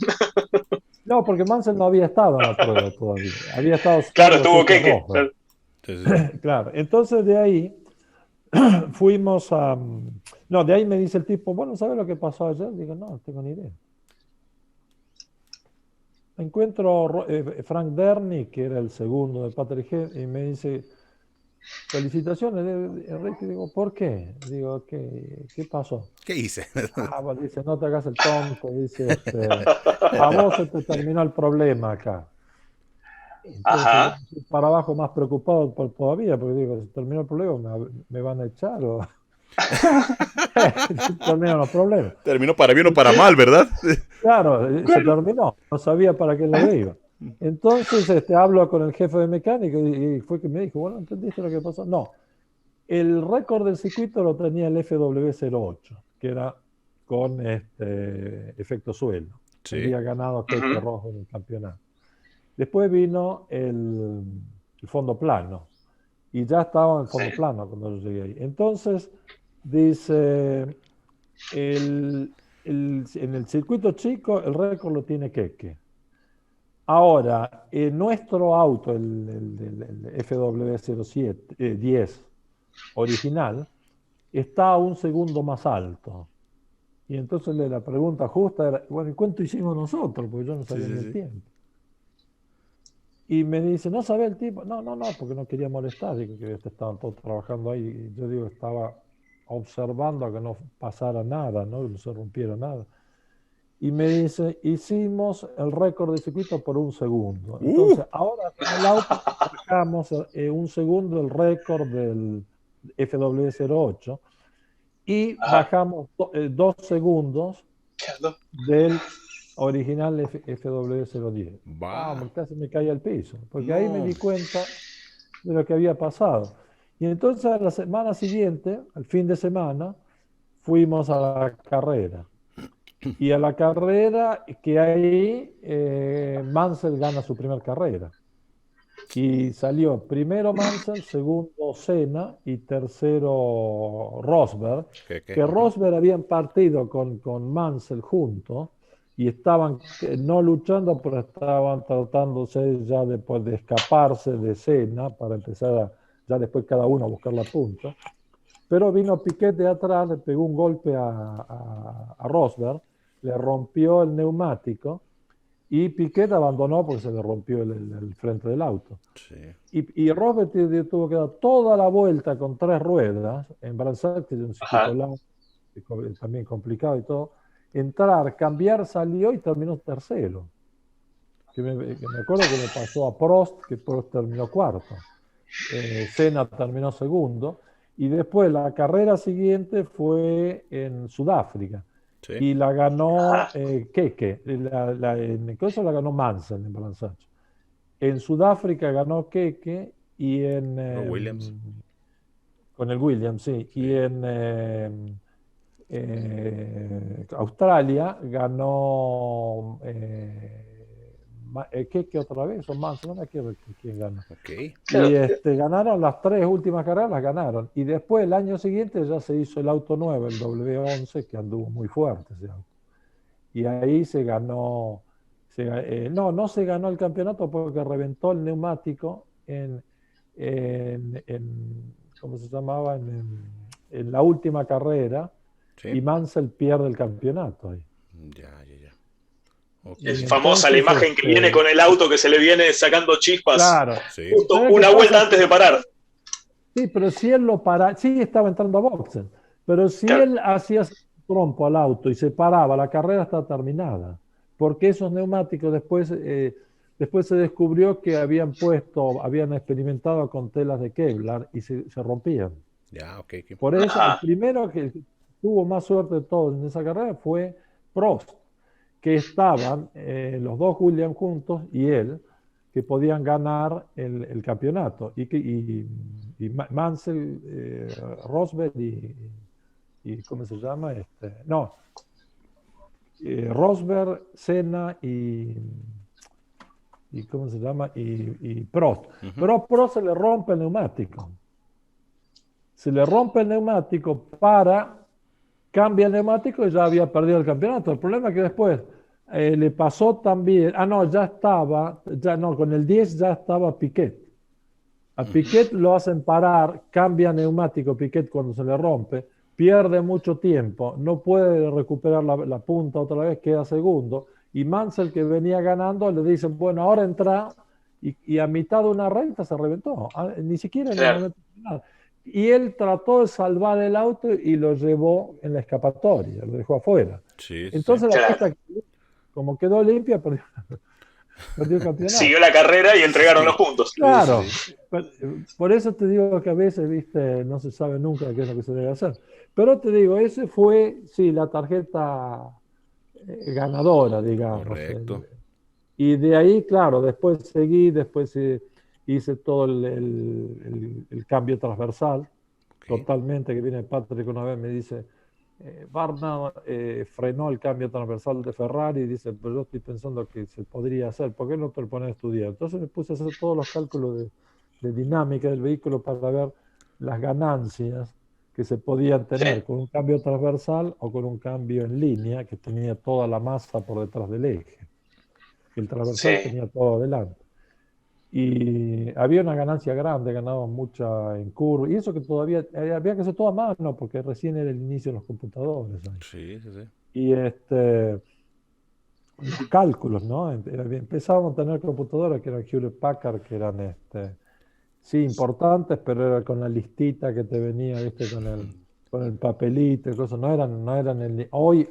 No, porque Mansell no había estado en la prueba todavía, había estado Claro, solo tuvo Keke que. Rosberg. Claro. Sí, sí, sí. Claro, entonces de ahí fuimos a... No, de ahí me dice el tipo, bueno, ¿sabes lo que pasó ayer? Digo, no tengo ni idea. encuentro Frank Derny, que era el segundo de Patrick, y me dice, felicitaciones, Enrique. Digo, ¿por qué? Digo, ¿qué pasó? ¿Qué hice? Pues dice, no te hagas el tonto, dice, a vos se te terminó el problema acá. Entonces yo Ajá. para abajo más preocupado todavía, porque digo, se terminó el problema, me van a echar o se terminaron los problemas. Terminó para bien o para mal, ¿verdad? Claro, se Claro. terminó, no sabía para qué lado iba. Entonces hablo con el jefe de mecánico y fue que me dijo, bueno, ¿entendiste lo que pasó? No, el récord del circuito lo tenía el FW08, que era con efecto suelo. Sí. Había ganado Keke Ujú. Rojo en el campeonato. Después vino el fondo plano y ya estaba en el Sí. fondo plano cuando yo llegué ahí. Entonces, dice, en el circuito chico el récord lo tiene Keke. Ahora, nuestro auto, el FW07, 10 original, está a un segundo más alto. Y entonces la pregunta justa era, bueno, ¿y cuánto hicimos nosotros? Porque yo no Sí, sabía sí, ni el sí. tiempo. Y me dice, ¿no sabe el tipo? No, porque no quería molestar. Digo que estaban todos trabajando ahí. Y yo digo, estaba observando a que no pasara nada, ¿no? Que no se rompiera nada. Y me dice, hicimos el récord de circuito por un segundo. Uh, Entonces, ahora con el auto sacamos un segundo el récord del FW08 y Ajá. bajamos 2 segundos del original FW010. va. Casi me cae al piso, porque ahí me No. di cuenta de lo que había pasado. Y entonces a la semana siguiente, al fin de semana, fuimos a la carrera. Y a la carrera que ahí Mansell gana su primera carrera. Y salió primero Mansell, segundo Senna y tercero Rosberg, ¿Qué? que Ujú. Rosberg habían partido con Mansell juntos y estaban no luchando, pero estaban tratándose ya de escaparse de Senna para empezar ya después cada uno a buscar la punta. Pero vino Piquet de atrás, le pegó un golpe a Rosberg, le rompió el neumático y Piquet abandonó porque se le rompió el frente del auto. Sí. Y Rosberg tuvo que dar toda la vuelta con 3 ruedas en Bransac, que es un circuito Ajá. largo, también complicado y todo. Entrar, cambiar, salió y terminó tercero. Que me acuerdo que le pasó a Prost, que Prost terminó cuarto. Senna terminó segundo. Y después la carrera siguiente fue en Sudáfrica. Sí. Y la ganó Ajá. Keke. En eso la ganó Mansell en Bransac. En Sudáfrica ganó Keke y Williams. con el Williams, sí. Y Sí. en Australia ganó Keke otra vez, o Mansell, no me acuerdo quién ganó. Ok. Y Claro. ganaron las 3 últimas carreras, las ganaron. Y después el año siguiente ya se hizo el auto nuevo, el W11, que anduvo muy fuerte ese auto. Y ahí se ganó, no se ganó el campeonato porque reventó el neumático ¿cómo se llamaba? En la última carrera Sí. y Mansell pierde el campeonato ahí. Ya. Ok. Y Es famosa la entonces, imagen que viene con el auto que se le viene sacando chispas claro, Sí. justo ¿sabes qué una vuelta pasa? antes de parar. Sí, pero si él lo para, sí estaba entrando a boxes, pero si Claro. él hacía trompo al auto y se paraba, la carrera está terminada, porque esos neumáticos después se descubrió que habían experimentado con telas de Kevlar y se rompían. Ya, ok. Por eso, el Ajá. primero que tuvo más suerte de todos en esa carrera fue Prost, que estaban los dos Williams juntos y él, que podían ganar el campeonato. Y Mansell, Rosberg y ¿cómo se llama? No, Rosberg, Senna y ¿cómo se llama? Y Prost. Ujú. Pero a Prost se le rompe el neumático. Se le rompe el neumático cambia el neumático y ya había perdido el campeonato. El problema es que después le pasó también, con el 10 ya estaba Piquet. A Ujú. Piquet lo hacen parar, cambia neumático Piquet cuando se le rompe, pierde mucho tiempo, no puede recuperar la punta otra vez, queda segundo, y Mansell, que venía ganando, le dicen, bueno, ahora entra, y a mitad de una recta se reventó, ni siquiera en el Claro. momento final. Y él trató de salvar el auto y lo llevó en la escapatoria, lo dejó afuera. Sí, sí, sí. Entonces la Claro. pista, como quedó limpia, perdió el campeonato. Siguió la carrera y entregaron Sí. los puntos. Claro, Sí, sí. por eso te digo que a veces, viste, no se sabe nunca qué es lo que se debe hacer. Pero te digo, ese fue, sí, la tarjeta ganadora, digamos. Correcto. Y de ahí, claro, después seguí, después hice todo el cambio transversal, Ok. totalmente, que viene Patrick una vez, me dice, Barna frenó el cambio transversal de Ferrari y dice, pero yo estoy pensando que se podría hacer, ¿por qué no te lo pones a estudiar? Entonces me puse a hacer todos los cálculos de dinámica del vehículo para ver las ganancias que se podían Sí, tener con un cambio transversal o con un cambio en línea que tenía toda la masa por detrás del eje. El transversal sí. tenía todo adelante. Y había una ganancia grande, ganábamos mucha en curva. Y eso que todavía había que hacer todo a mano, porque recién era el inicio de los computadores ahí. Sí, sí, sí. Y los cálculos, ¿no? Empezábamos a tener computadoras que eran Hewlett Packard, que eran, sí, importantes, pero era con la listita que te venía, ¿viste? Con el papelito y cosas. No eran hoy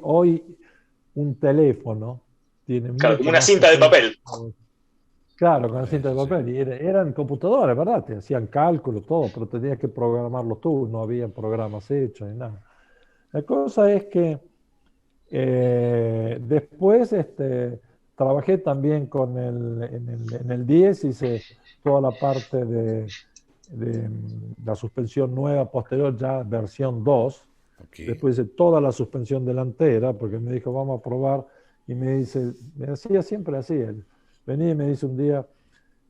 un teléfono tiene Claro, como mucho una más cinta de potencia. papel. Claro, con la Sí, cinta de sí, sí. papel. Y eran computadores, ¿verdad? Te hacían cálculos, todo, pero tenías que programarlo tú, no había programas hechos ni nada. La cosa es que después trabajé también en el 10, hice toda la parte de la suspensión nueva posterior, ya versión 2. Ok. Después hice toda la suspensión delantera, porque me dijo, vamos a probar. Y me dice, me hacía siempre así. Él venía y me dice un día,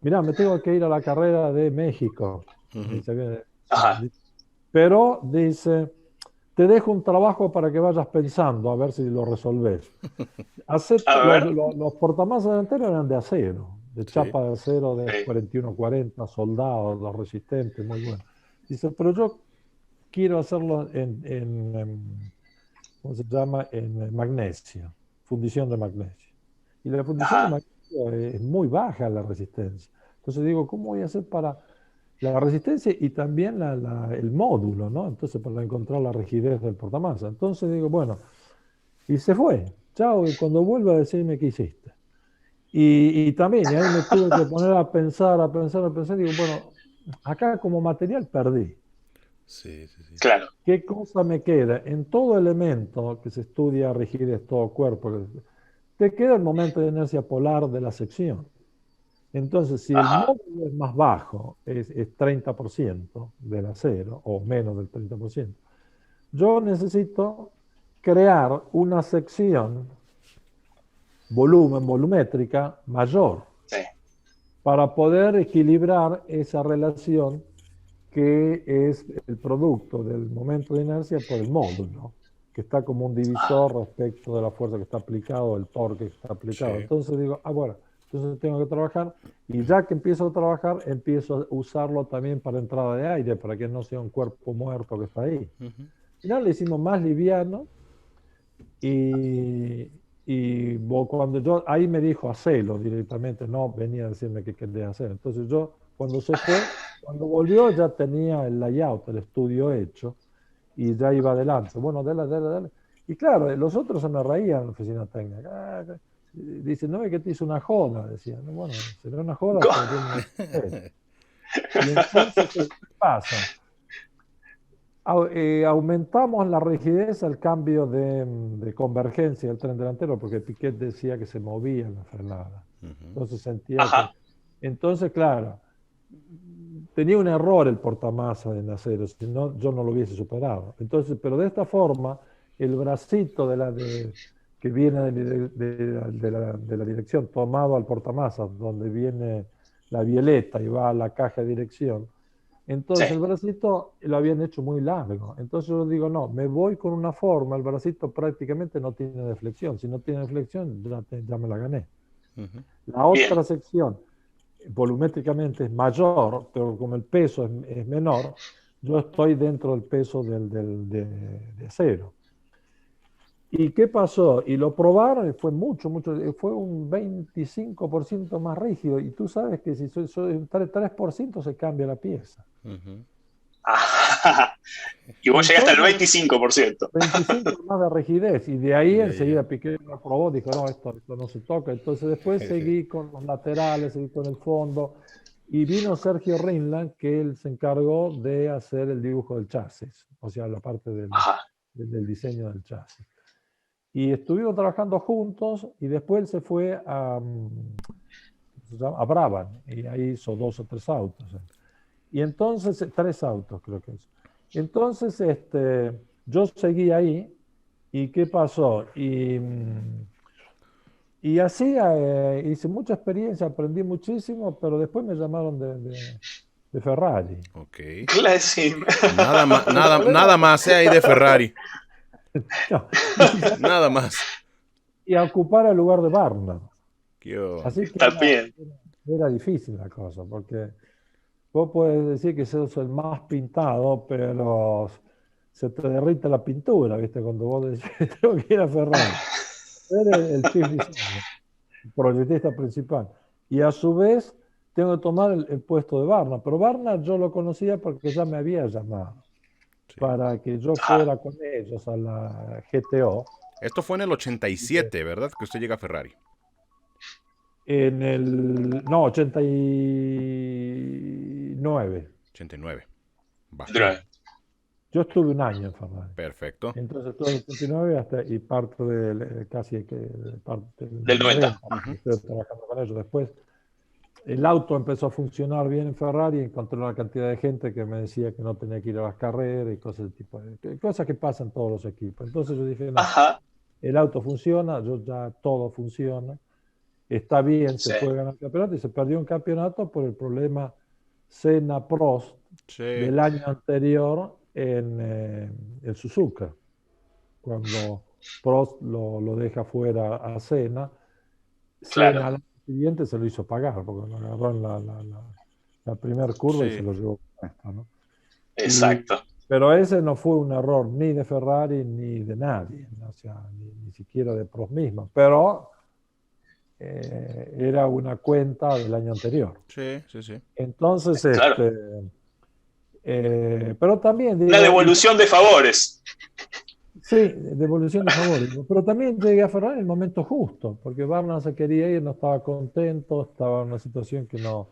mirá, me tengo que ir a la carrera de México. Me Ujú. dice, "Bien, Ajá. pero dice, te dejo un trabajo para que vayas pensando, a ver si lo resolves. A Los, ver. los, los portamasas delanteros eran de acero, de Sí. chapa de acero de Sí. 4140, soldados, los resistentes, muy buenos. Dice, pero yo quiero hacerlo ¿cómo se llama? En magnesio, fundición de magnesio. Y la fundición de Ajá. magnesio es muy baja la resistencia. Entonces digo, ¿cómo voy a hacer para la resistencia y también el módulo, ¿no? Entonces, para encontrar la rigidez del portamasa. Entonces digo, bueno, y se fue. Chao, y cuando vuelva a decirme qué hiciste. Y también, y ahí me tuve que poner a pensar, digo, bueno, acá como material perdí. Sí, sí, sí. Claro. ¿Qué cosa me queda? En todo elemento que se estudia rigidez, todo cuerpo, te queda el momento de inercia polar de la sección. Entonces, si el Ajá. módulo es más bajo, es 30% del acero o menos del 30%, yo necesito crear una sección volumétrica mayor Sí. para poder equilibrar esa relación que es el producto del momento de inercia por el módulo, que está como un Ah, divisor respecto de la fuerza que está aplicado, el torque que está aplicado. Sí. Entonces digo, bueno, entonces tengo que trabajar y ya que empiezo a trabajar, empiezo a usarlo también para entrada de aire, para que no sea un cuerpo muerto que está ahí. Ujú. Al final le hicimos más liviano y, cuando yo, ahí me dijo, hacelo directamente, no venía a decirme qué quería hacer. Entonces yo, cuando se fue, cuando volvió ya tenía el layout, el estudio hecho y ya iba adelante. Bueno, dale, dale, dale. Y claro, los otros se me reían en la oficina técnica. Dice, no, es que te hizo una joda. Decía, no, bueno, será una joda, co- pero yo me la... Y entonces, ¿qué pasa? Aumentamos la rigidez al cambio de convergencia del tren delantero, porque Piquet decía que se movía en la frenada. Ujú. Entonces sentía que... Ajá. Entonces, claro, tenía un error el portamasa en acero, si no, yo no lo hubiese superado. Entonces, pero de esta forma, el bracito que viene de la dirección tomado al portamasa, donde viene la violeta y va a la caja de dirección, Sí. entonces el bracito lo habían hecho muy largo. Entonces yo digo, no, me voy con una forma, el bracito prácticamente no tiene deflexión. Si no tiene deflexión, ya me la gané. Ujú. La Bien. otra sección volumétricamente es mayor, pero como el peso es menor, yo estoy dentro del peso de acero. ¿Y qué pasó? Y lo probaron y fue fue un 25% más rígido. Y tú sabes que si soy un 3% se cambia la pieza. Y vos llegaste al Entonces, 25%. 25 más de rigidez. Y de ahí enseguida Piqué lo probó, dijo, no, esto no se toca. Entonces después seguí con los laterales, seguí con el fondo. Y vino Sergio Rinland, que él se encargó de hacer el dibujo del chasis, o sea, la parte del diseño del chasis. Y estuvimos trabajando juntos y después él se fue a Brabham y ahí hizo 2 o 3 autos. Y entonces, 3 autos creo que es. Entonces, yo seguí ahí y ¿qué pasó? Y así hice mucha experiencia, aprendí muchísimo, pero después me llamaron de Ferrari. Ok. Nada más sea ahí de Ferrari. No, Nada más. y a ocupar el lugar de Barnard. Así que era difícil la cosa, porque vos podés decir que sos el más pintado, pero se te derrite la pintura, ¿viste? Cuando vos decís que tengo que ir a Ferrari. Eres el chief designer, el proyectista principal. Y a su vez tengo que tomar el puesto de Barnard. Pero Barnard yo lo conocía porque ya me había llamado para que yo fuera con ellos a la GTO. Esto fue en el 87, ¿verdad? Que usted llega a Ferrari. No, 89. 89. Yo estuve un año en Ferrari. Perfecto. Entonces estuve en el 89 y parte del 90. Estuve trabajando con ellos. Después el auto empezó a funcionar bien en Ferrari y encontré una cantidad de gente que me decía que no tenía que ir a las carreras y cosas de tipo, cosas que pasan en todos los equipos. Entonces yo dije, no, el auto funciona, ya todo funciona, está bien, se puede ganar el campeonato, y se perdió un campeonato por el problema Senna-Prost del año anterior en el Suzuka, cuando Prost lo deja fuera a Senna. Senna al año siguiente se lo hizo pagar, porque lo agarró en la primera curva y se lo llevó puesto, ¿no? Exacto. Pero ese no fue un error ni de Ferrari ni de nadie, ¿no? O sea, ni siquiera de Prost mismo, pero era una cuenta del año anterior. Sí. Entonces, pero también... Una devolución de favores. Sí, devolución de favores. Pero también llegué a Ferrari en el momento justo, porque Barnard se quería ir, no estaba contento, estaba en una situación que no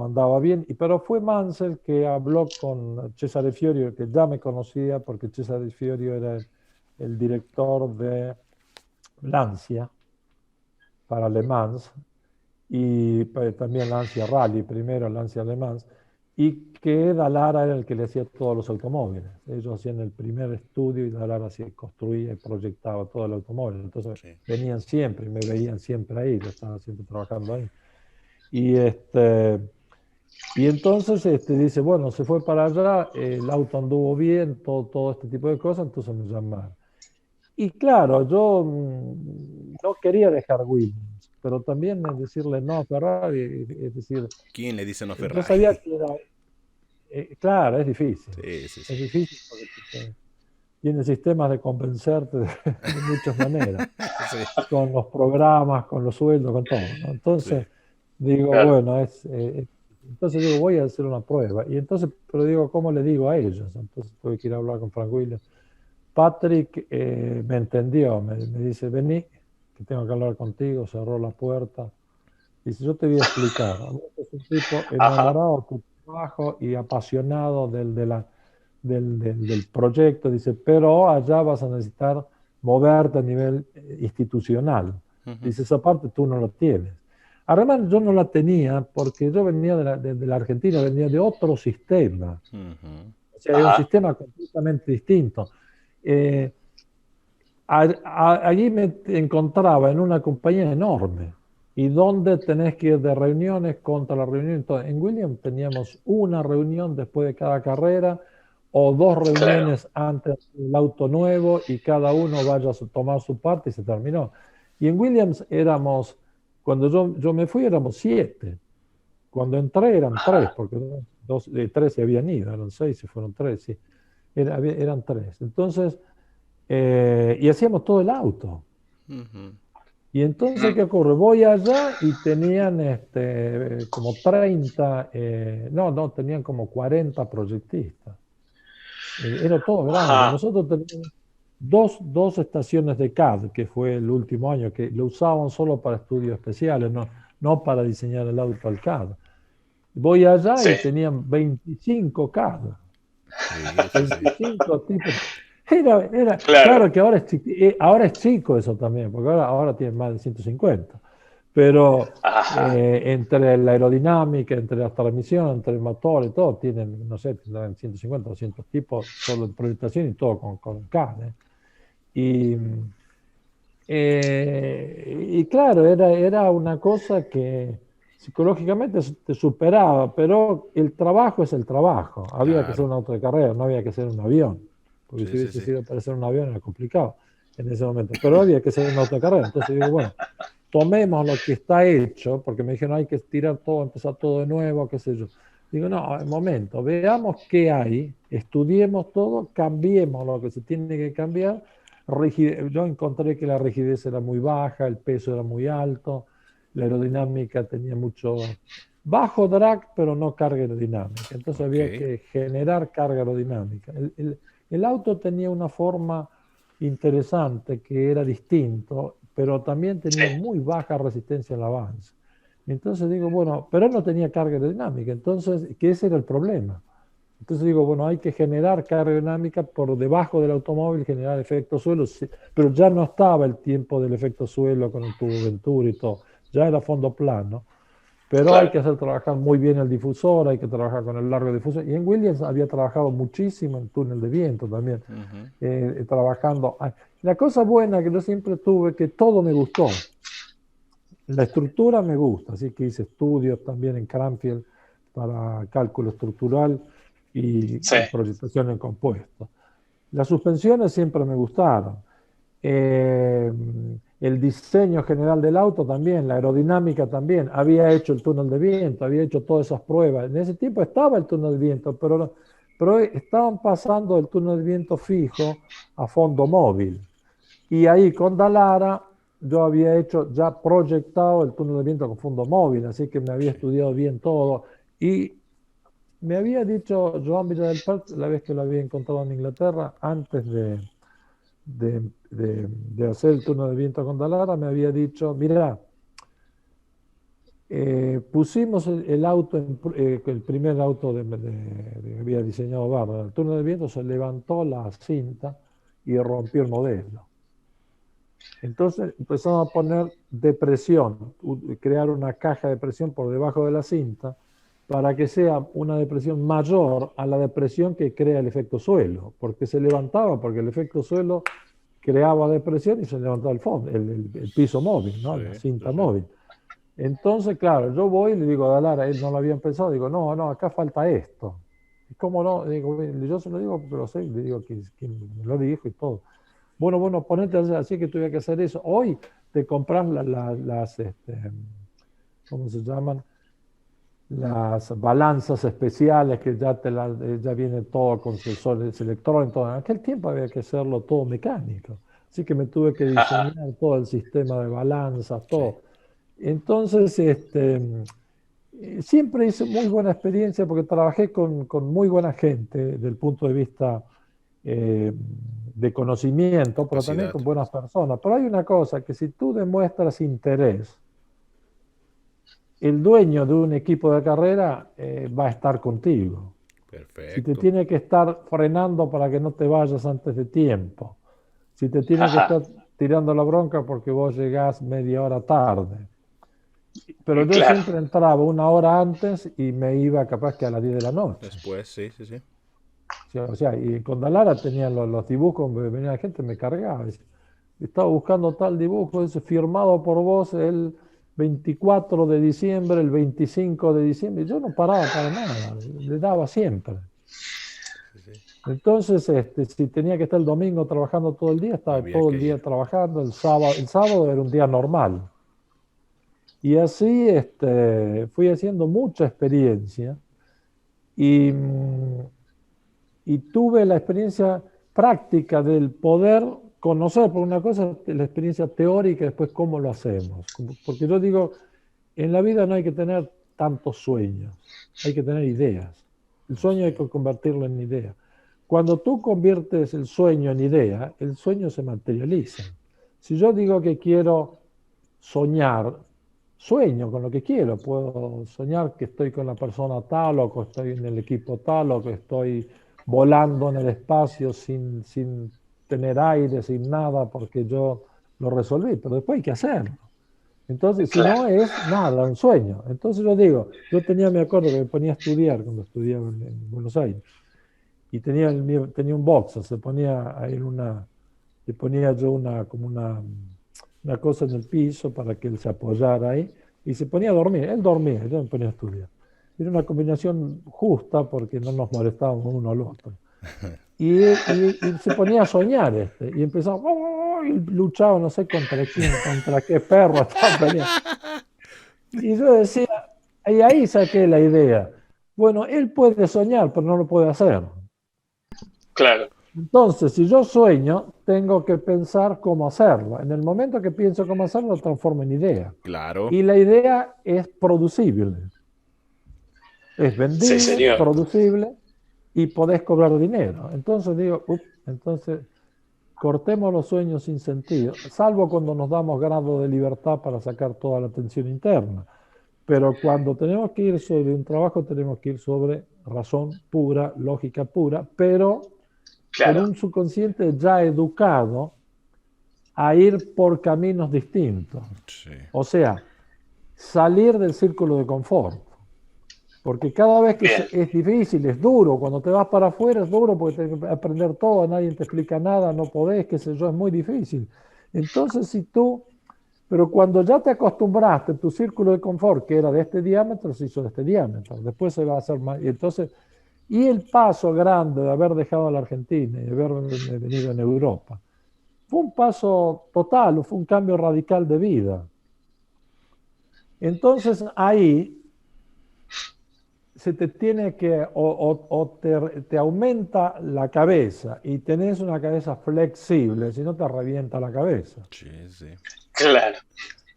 andaba bien. Pero fue Mansell que habló con Cesare Fiorio, que ya me conocía, porque Cesare Fiorio era el director de Lancia para Le Mans, y también Lancia Rally, primero Lancia Le Mans, y que Dallara era el que le hacía todos los automóviles. Ellos hacían el primer estudio y Dallara se construía y proyectaba todo el automóvil. Entonces venían siempre y me veían siempre ahí, yo estaba siempre trabajando ahí. Y entonces dice, bueno, se fue para allá, el auto anduvo bien, todo este tipo de cosas, entonces me llamaron. Y claro, yo no quería dejar Williams, pero también decirle no a Ferrari, es decir... ¿Quién le dice no a Ferrari? Yo sabía que era... claro, es difícil. Sí. Es difícil porque tiene sistemas de convencerte de muchas maneras. Con los programas, con los sueldos, con todo, ¿no? Entonces, digo, bueno, entonces digo, voy a hacer una prueba. Y entonces, pero digo, ¿cómo le digo a ellos? Entonces tuve que ir a hablar con Frank Williams. Patrick me entendió, me dice, vení, que tengo que hablar contigo, cerró la puerta. Dice, yo te voy a explicar. Es un tipo enamorado de tu trabajo y apasionado del proyecto. Dice, pero allá vas a necesitar moverte a nivel institucional. Dice, esa parte tú no lo tienes. Además, yo no la tenía porque yo venía de la Argentina, venía de otro sistema. O sea, un sistema completamente distinto. Allí me encontraba en una compañía enorme y donde tenés que ir de reuniones contra la reunión. Entonces, en Williams teníamos una reunión después de cada carrera o 2 reuniones antes del auto nuevo y cada uno vaya a tomar su parte y se terminó. Y en Williams cuando yo me fui éramos 7. Cuando entré eran 3, porque tres se habían ido, eran 6, se fueron 3, sí. Eran 3. Entonces, y hacíamos todo el auto. Y entonces, ¿qué ocurre? Voy allá y tenían como 30, no, tenían como 40 proyectistas. Era todo grande. Nosotros teníamos dos estaciones de CAD, que fue el último año, que lo usaban solo para estudios especiales, no para diseñar el auto al CAD. Voy allá y tenían 25 CAD. Sí, 25 tipos. Claro que ahora es chico eso también, porque ahora tienen más de 150. Pero entre la aerodinámica, entre la transmisión, entre el motor y todo, tienen, no sé, tendrán 150, 200 tipos solo en proyectación y todo con CAD. Y claro, era una cosa que psicológicamente te superaba, pero el trabajo es el trabajo. Había que hacer un auto de carrera, no había que hacer un avión, porque si hubiese sido para hacer un avión era complicado en ese momento, pero había que hacer un auto de carrera. Entonces digo, bueno, tomemos lo que está hecho, porque me dijeron hay que tirar todo, empezar todo de nuevo, qué sé yo. Digo, no, un momento, veamos qué hay, estudiemos todo, cambiemos lo que se tiene que cambiar. Yo encontré que la rigidez era muy baja, el peso era muy alto, la aerodinámica tenía mucho bajo drag, pero no carga aerodinámica. Entonces había que generar carga aerodinámica. El auto tenía una forma interesante que era distinto, pero también tenía muy baja resistencia al avance. Entonces digo, bueno, pero él no tenía carga aerodinámica, entonces, que ese era el problema. Entonces digo, bueno, hay que generar carga aerodinámica por debajo del automóvil, generar efecto suelo, pero ya no estaba el tiempo del efecto suelo con el tubo Venturi y todo, ya era fondo plano. Pero hay que hacer trabajar muy bien el difusor, hay que trabajar con el largo difusor. Y en Williams había trabajado muchísimo en túnel de viento también, trabajando. La cosa buena que yo siempre tuve, que todo me gustó. La estructura me gusta, así que hice estudios también en Cranfield para cálculo estructural y proyectación en compuesto. Las suspensiones siempre me gustaron. El diseño general del auto también, la aerodinámica también. Había hecho el túnel de viento, había hecho todas esas pruebas. En ese tiempo estaba el túnel de viento, pero estaban pasando el túnel de viento fijo a fondo móvil. Y ahí con Dallara yo había hecho, ya proyectado el túnel de viento con fondo móvil, así que me había estudiado bien todo. Y me había dicho Joan Villadelpert, la vez que lo había encontrado en Inglaterra, antes de hacer el túnel de viento con Dallara, me había dicho, mira, pusimos el auto, el primer auto que había diseñado Barra, el túnel de viento se levantó la cinta y rompió el modelo. Entonces empezamos a poner depresión, crear una caja de presión por debajo de la cinta para que sea una depresión mayor a la depresión que crea el efecto suelo, porque se levantaba, porque el efecto suelo creaba depresión y se levantaba el fondo, el piso móvil, ¿no? La cinta móvil. Entonces, claro, yo voy y le digo a Dallara, él no lo había pensado, digo, no, acá falta esto. ¿Cómo no? Digo, yo se lo digo porque lo sé, le digo que me lo dijo y todo. Bueno, ponete así que tuve que hacer eso. Hoy te compras las ¿cómo se llaman? Las balanzas especiales que ya viene todo con sensores electrónicos. En aquel tiempo había que hacerlo todo mecánico. Así que me tuve que diseñar todo el sistema de balanzas, todo. Entonces, siempre hice muy buena experiencia porque trabajé con muy buena gente desde el punto de vista de conocimiento, pero también con buenas personas. Pero hay una cosa, que si tú demuestras interés, el dueño de un equipo de carrera va a estar contigo. Perfecto. Si te tiene que estar frenando para que no te vayas antes de tiempo, si te tiene que estar tirando la bronca porque vos llegás media hora tarde. Pero yo siempre entraba una hora antes y me iba capaz que a las 10 de la noche. Después, sí. O sea, y con Dallara tenían los dibujos, venía la gente, me cargaba. Estaba buscando tal dibujo, ese firmado por vos el 24 de diciembre, el 25 de diciembre. Yo no paraba para nada, le daba siempre. Entonces, si tenía que estar el domingo trabajando todo el día, estaba todo el día trabajando. El sábado era un día normal. Y así fui haciendo mucha experiencia. Y, y tuve la experiencia práctica del poder conocer, por una cosa, la experiencia teórica, y después cómo lo hacemos. Porque yo digo, en la vida no hay que tener tantos sueños, hay que tener ideas. El sueño hay que convertirlo en idea. Cuando tú conviertes el sueño en idea, el sueño se materializa. Si yo digo que quiero soñar, sueño con lo que quiero. Puedo soñar que estoy con la persona tal, o que estoy en el equipo tal, o que estoy volando en el espacio sin tener aire, sin nada, porque yo lo resolví, pero después hay que hacerlo. Entonces, si no es nada, un sueño. Entonces yo digo, me acuerdo que me ponía a estudiar cuando estudiaba en Buenos Aires, y tenía un box, se ponía ahí le ponía yo como una cosa en el piso para que él se apoyara ahí, y se ponía a dormir. Él dormía, yo me ponía a estudiar. Era una combinación justa porque no nos molestábamos uno al otro. Y se ponía a soñar y empezaba, y luchaba no sé contra quién, contra qué perro estaba peleando. Y yo decía, y ahí saqué la idea. Bueno, él puede soñar, pero no lo puede hacer. Claro. Entonces, si yo sueño, tengo que pensar cómo hacerlo. En el momento que pienso cómo hacerlo, lo transformo en idea. Claro. Y la idea es producible. Es vendible, Sí, producible, y podés cobrar dinero. Entonces digo, entonces cortemos los sueños sin sentido, salvo cuando nos damos grado de libertad para sacar toda la atención interna. Pero cuando tenemos que ir sobre un trabajo, tenemos que ir sobre razón pura, lógica pura, pero con un subconsciente ya educado a ir por caminos distintos. Sí. O sea, salir del círculo de confort. Porque cada vez que es difícil, es duro. Cuando te vas para afuera es duro porque tienes que aprender todo, nadie te explica nada, no podés, qué sé yo, es muy difícil. Entonces, pero cuando ya te acostumbraste, tu círculo de confort, que era de este diámetro, se hizo de este diámetro. Después se va a hacer más. Y el paso grande de haber dejado la Argentina y de haber venido en Europa, fue un paso total, fue un cambio radical de vida. Entonces ahí se te tiene que, te aumenta la cabeza y tenés una cabeza flexible, si no te revienta la cabeza. Sí, sí. Claro.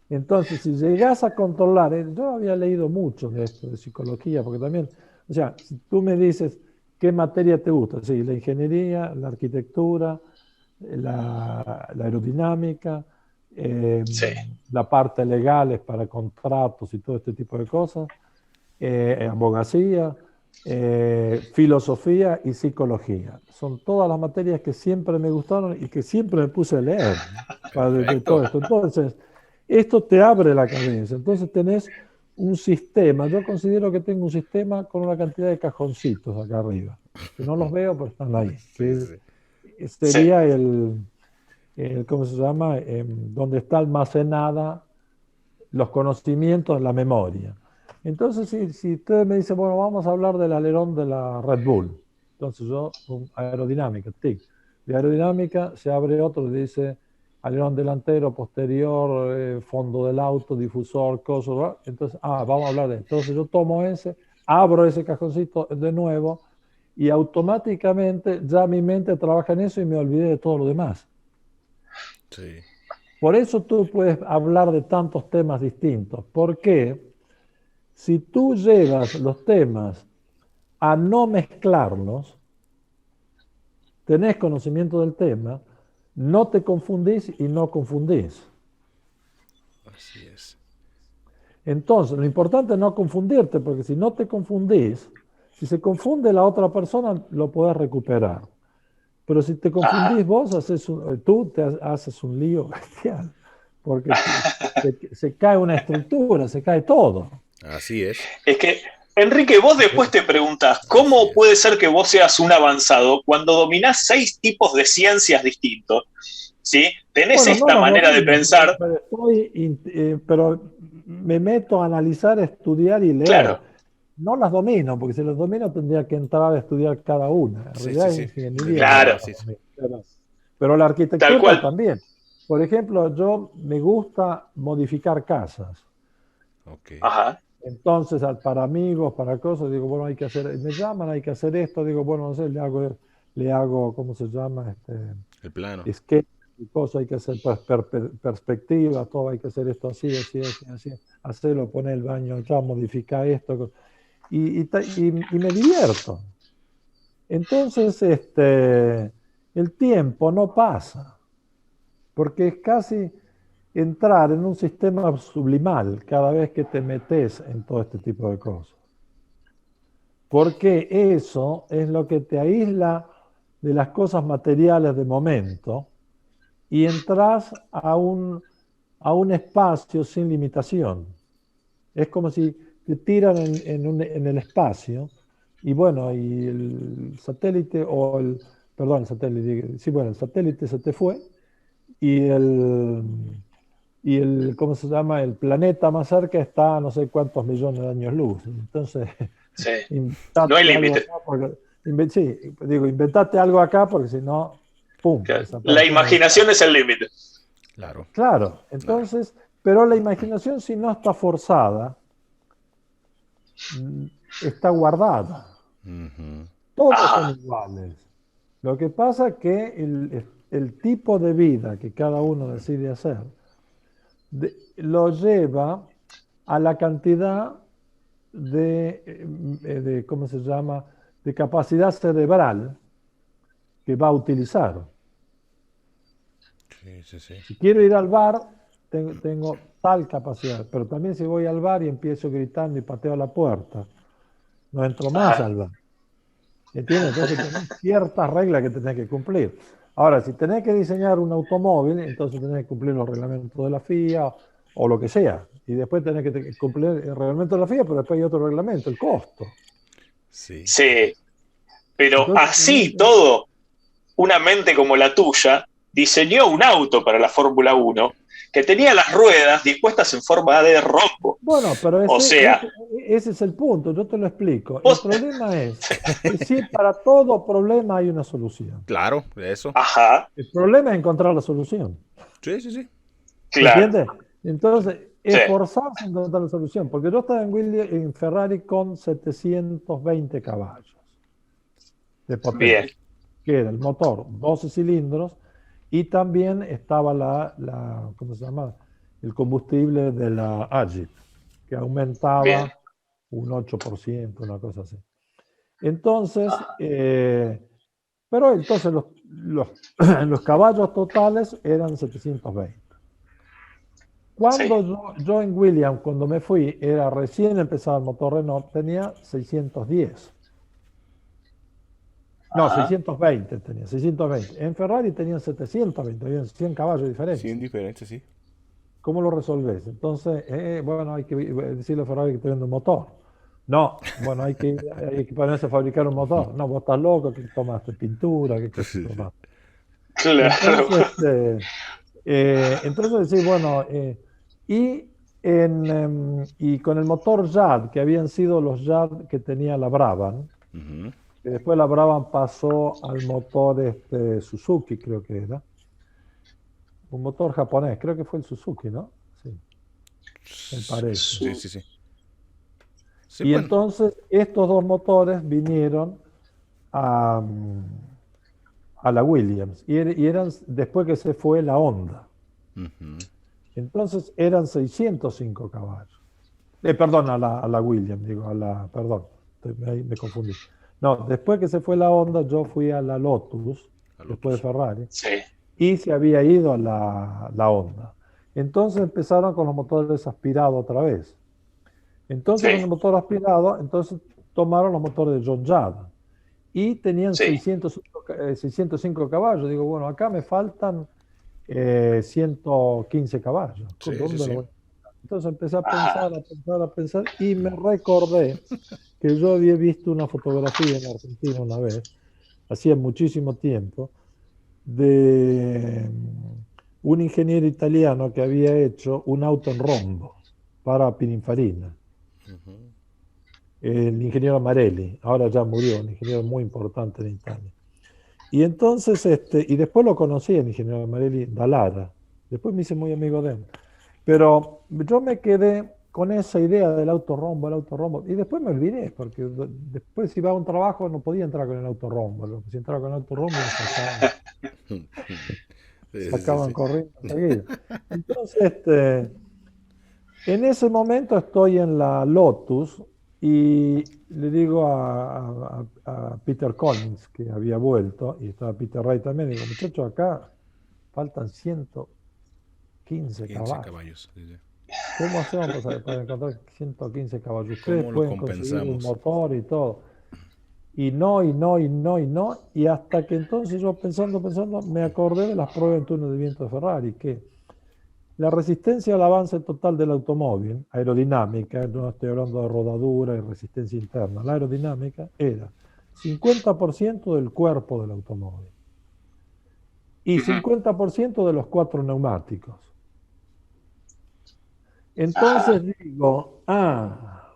Entonces, si llegás a controlar, yo había leído mucho de esto, de psicología, porque también, o sea, si tú me dices qué materia te gusta, sí, la ingeniería, la arquitectura, la aerodinámica, Sí. la parte legal es para contratos y todo este tipo de cosas, abogacía, filosofía y psicología. Son todas las materias que siempre me gustaron y que siempre me puse a leer de todo esto. Entonces, esto te abre la cabeza. Entonces tenés un sistema. Yo considero que tengo un sistema con una cantidad de cajoncitos acá arriba, que no los veo, pero están ahí. Sería ¿cómo se llama? Donde está almacenada los conocimientos, la memoria. Entonces, si usted me dice, bueno, vamos a hablar del alerón de la Red Bull, entonces aerodinámica, tic. De aerodinámica se abre otro que dice alerón delantero, posterior, fondo del auto, difusor, cosas. Entonces, vamos a hablar de eso. Entonces yo tomo abro ese cajoncito de nuevo y automáticamente ya mi mente trabaja en eso y me olvidé de todo lo demás. Sí. Por eso tú puedes hablar de tantos temas distintos. ¿Por qué? Si tú llevas los temas a no mezclarlos, tenés conocimiento del tema, no te confundís y no confundís. Así es. Entonces, lo importante es no confundirte, porque si no te confundís, si se confunde la otra persona, lo podés recuperar. Pero si te confundís vos, tú te haces un lío bestial, porque se cae una estructura, se cae todo. Así es. Es que, Enrique, vos después te preguntás, ¿cómo puede ser que vos seas un avanzado cuando dominás 6 tipos de ciencias distintos? ¿Sí? Tenés esta manera de pensar. Pero me meto a analizar, estudiar y leer. Claro. No las domino, porque si las domino tendría que entrar a estudiar cada una. En realidad es ingeniería. Claro. Pero la arquitectura también. Por ejemplo, yo me gusta modificar casas. Okay. Ajá. Entonces, para amigos, para cosas, digo, bueno, hay que hacer, me llaman, hay que hacer esto, digo, bueno, no sé, le hago, ¿cómo se llama? El plano. Sketch y cosas, hay que hacer perspectiva, todo, hay que hacer esto así, así, así, así, hacerlo, poner el baño acá, modificar esto, y me divierto. Entonces, el tiempo no pasa, porque es casi entrar en un sistema sublimal cada vez que te metes en todo este tipo de cosas. Porque eso es lo que te aísla de las cosas materiales de momento y entras a un espacio sin limitación. Es como si te tiran en el espacio y bueno, y el satélite perdón, el satélite, sí, bueno, el satélite se te fue y ¿cómo se llama? El planeta más cerca está a no sé cuántos millones de años luz. Entonces, Sí. No hay inventate algo límite. acá sí, digo, inventate algo acá porque si no, ¡pum! La Desaparecemos. imaginación es el límite. Claro. Claro, Claro. entonces, pero la imaginación si no está forzada, está guardada. Ujú. Todos son Ajá. iguales. Lo que pasa es que el tipo de vida que cada uno decide hacer lo lleva a la cantidad ¿cómo se llama?, de capacidad cerebral que va a utilizar. Sí, sí, sí. Si quiero ir al bar, tengo tal capacidad, pero también si voy al bar y empiezo gritando y pateo la puerta, no entro más Ajá. al bar. ¿Entiendes? Entonces tenés ciertas reglas que tenés que cumplir. Ahora, si tenés que diseñar un automóvil, entonces tenés que cumplir los reglamentos de la FIA o lo que sea. Y después tenés que cumplir el reglamento de la FIA, pero después hay otro reglamento, el costo. Sí. Sí, pero Entonces tenés así todo, una mente como la tuya diseñó un auto para la Fórmula Uno que tenía las ruedas dispuestas en forma de rombo. Bueno, pero O sea, ese es el punto, yo te lo explico. El vos... problema es que sí, para todo problema hay una solución. Claro, eso. Ajá, El problema es encontrar la solución. Sí, sí, sí. ¿Se claro, entiende? Entonces, sí, esforzarse en encontrar la solución, porque yo estaba en Ferrari con 720 caballos de bien, potencia, que era el motor 12 cilindros y también estaba ¿cómo se llama? El combustible de la Agit, que bien. aumentaba un 8%, una cosa así. Entonces, Ajá, pero entonces los caballos totales eran 720. sí. Cuando yo en Williams, cuando me fui, era recién empezado el motor Renault, tenía 610. No, Ajá, 620 tenía, 620. En Ferrari tenían 720, habían 100 caballos de Sí, diferencia. en diferencia, sí. ¿Cómo lo resolves? Entonces, bueno, hay que decirle a Ferrari que te vende un motor. No, bueno, hay que ponerse a fabricar un motor. No, vos estás loco, ¿qué tomaste? Pintura, ¿qué cosa Sí, sí. tomaste? claro. Entonces, entonces decís, bueno, y con el motor JAD, que habían sido los JAD que tenía la Brabham, Ujú. que después la Brabham pasó al motor Suzuki, creo que era, un motor japonés, creo que fue el Suzuki, ¿no? Sí, me parece. Sí, sí, sí. Sí, Y bueno. entonces estos dos motores vinieron a la Williams y eran después que se fue la Honda. Ujú. Entonces eran 605 caballos. Perdón, a la Williams, digo, perdón, ahí me confundí. No, después que se fue la Honda, yo fui a la Lotus, A después de Lotus. Ferrari, Sí, y se había ido a la Honda. Entonces empezaron con los motores aspirados otra vez. Entonces con sí, el motor aspirado, entonces tomaron los motores de John Judd y tenían sí. 605 caballos. Digo, bueno, acá me faltan 115 caballos. Sí, sí, ¿Dónde lo sí. voy a encontrar? Entonces empecé a Ajá, pensar, a pensar, a pensar y me recordé que yo había visto una fotografía en Argentina una vez, hacía muchísimo tiempo, de un ingeniero italiano que había hecho un auto en rombo para Pininfarina. Ujú. El ingeniero Marelli, ahora ya murió, un ingeniero muy importante en Italia. Y entonces, y después lo conocí, el ingeniero Marelli Dallara. Después me hice muy amigo de él. Pero yo me quedé con esa idea del autorrombo, y después me olvidé, porque después si iba a un trabajo no podía entrar con el autorrombo, si entraba con el autorrombo sacaban Sí. corriendo enseguida. Entonces, en ese momento estoy en la Lotus y le digo a Peter Collins, que había vuelto, y estaba Peter Wright también, digo, muchachos, acá faltan 115 15 caballos. caballos. Sí. ¿Cómo hacemos para encontrar 115 caballos? Ustedes ¿Cómo lo pueden conseguir un compensamos? motor y todo. Y y hasta que entonces yo pensando, me acordé de las pruebas en túnel de viento de Ferrari, que la resistencia al avance total del automóvil, aerodinámica, no estoy hablando de rodadura y resistencia interna, la aerodinámica era 50% del cuerpo del automóvil y 50% de los 4 neumáticos. Entonces digo,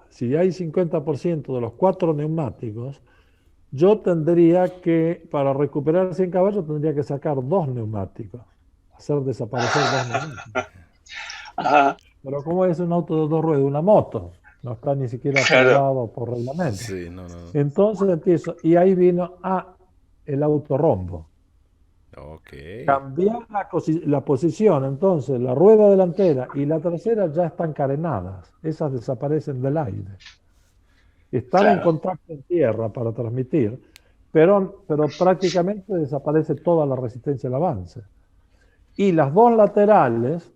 si hay 50% de los 4 neumáticos, yo tendría que, para recuperar 100 caballos, tendría que sacar 2 neumáticos, hacer desaparecer 2 neumáticos. Ajá, Pero como es un auto de 2 ruedas, una moto, no está ni siquiera claro. aprobado por reglamento. Sí, no. Entonces empiezo, y ahí vino el autorrombo. Ok. Cambiar la posición, entonces la rueda delantera y la trasera ya están carenadas, esas desaparecen del aire. Están en Claro. contacto en tierra para transmitir, pero prácticamente desaparece toda la resistencia al avance. Y las dos laterales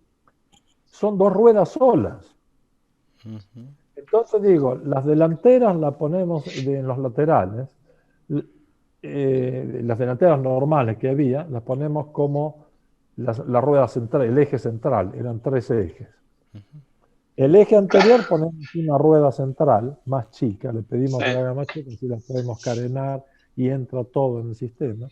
son 2 ruedas solas. Entonces digo, las delanteras las ponemos en los laterales, las delanteras normales que había, las ponemos como la rueda central, el eje central, eran 3 ejes. El eje anterior ponemos una rueda central más chica, le pedimos Sí. que la haga más chica, así la podemos carenar y entra todo en el sistema.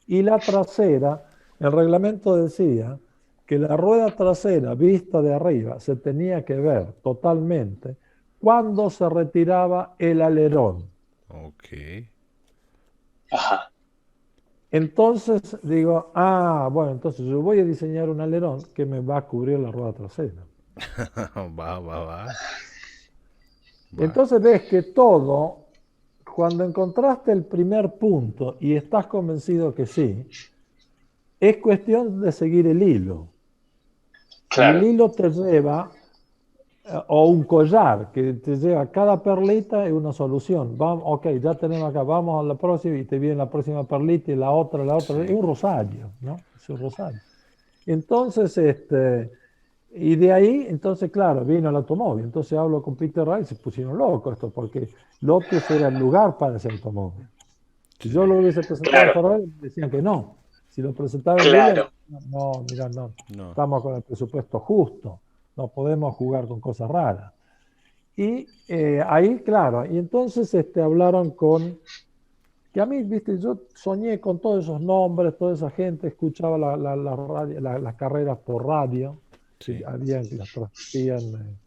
Y la trasera, el reglamento decía que la rueda trasera vista de arriba se tenía que ver totalmente cuando se retiraba el alerón. Ok. Ajá. Entonces digo, bueno, entonces yo voy a diseñar un alerón que me va a cubrir la rueda trasera. Va. Entonces ves que todo, cuando encontraste el primer punto y estás convencido que sí, es cuestión de seguir el hilo. Y el Claro. hilo te lleva, o un collar, que te lleva cada perlita es una solución. Vamos, ok, ya tenemos acá, vamos a la próxima y te viene la próxima perlita y la otra, es Sí. un rosario, ¿no? Es un rosario. Entonces, y de ahí, entonces, claro, vino el automóvil. Entonces hablo con Peter Wright y se pusieron locos esto, porque Lotus era el lugar para ese automóvil. Si yo Sí. lo hubiese presentado en Claro. Ferrari, me decían que no. Si lo presentaba en Williams, Claro. no, mira, no, No. estamos con el presupuesto justo, no podemos jugar con cosas raras. Y ahí, claro, y entonces hablaron que a mí, viste, yo soñé con todos esos nombres, toda esa gente, escuchaba las carreras por radio, que Sí. las transmitían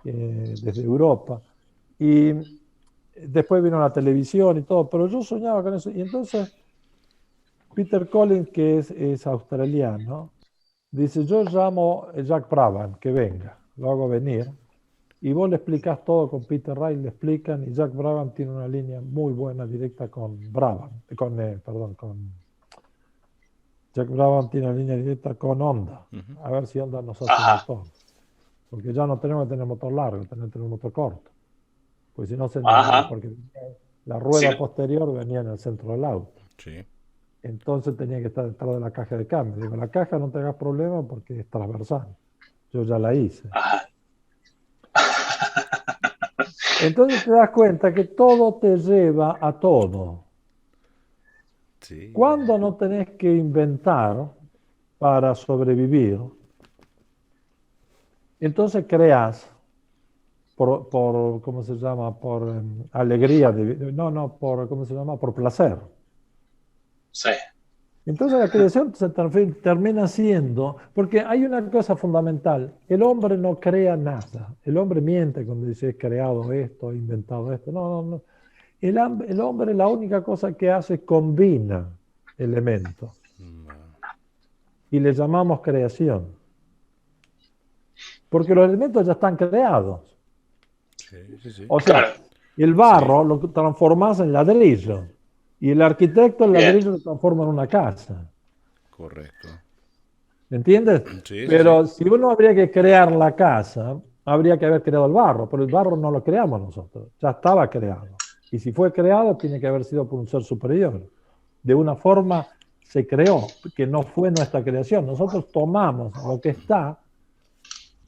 desde Europa. Y después vino la televisión y todo, pero yo soñaba con eso. Y entonces Peter Collins, que es australiano, dice, yo llamo a Jack Brabham, que venga, lo hago venir, y vos le explicás todo con Peter Wright, le explican, y Jack Brabham tiene una línea muy buena directa con Brabham, Jack Brabham tiene una línea directa con Honda, a ver si Honda nos hace un Ajá. motor, porque ya no tenemos que tener motor largo, tenemos que tener un motor corto, pues si no Ajá. porque la Sí. rueda posterior venía en el centro del auto. Sí. Entonces tenía que estar detrás de la caja de cambio. Digo, la caja no te hagas problema porque es transversal. Yo ya la hice. Ajá. Entonces te das cuenta que todo te lleva a todo. Sí. Cuando no tenés que inventar para sobrevivir, entonces creas ¿cómo se llama? Por alegría, ¿cómo se llama? Por placer. Sí. Entonces la creación se termina siendo, porque hay una cosa fundamental, el hombre no crea nada, el hombre miente cuando dice he creado esto, he inventado esto, no. El hombre la única cosa que hace es combina elementos y le llamamos creación. porque los elementos ya están creados. Sí. O sea, Claro. el barro lo transformas en ladrillo y el arquitecto el Bien. ladrillo lo transforma en una casa. Correcto. ¿Me entiendes? Sí, Pero si uno habría que crear la casa, habría que haber creado el barro, pero el barro no lo creamos nosotros, ya estaba creado. Y si fue creado, tiene que haber sido por un ser superior. De una forma se creó, que no fue nuestra creación. Nosotros tomamos lo que está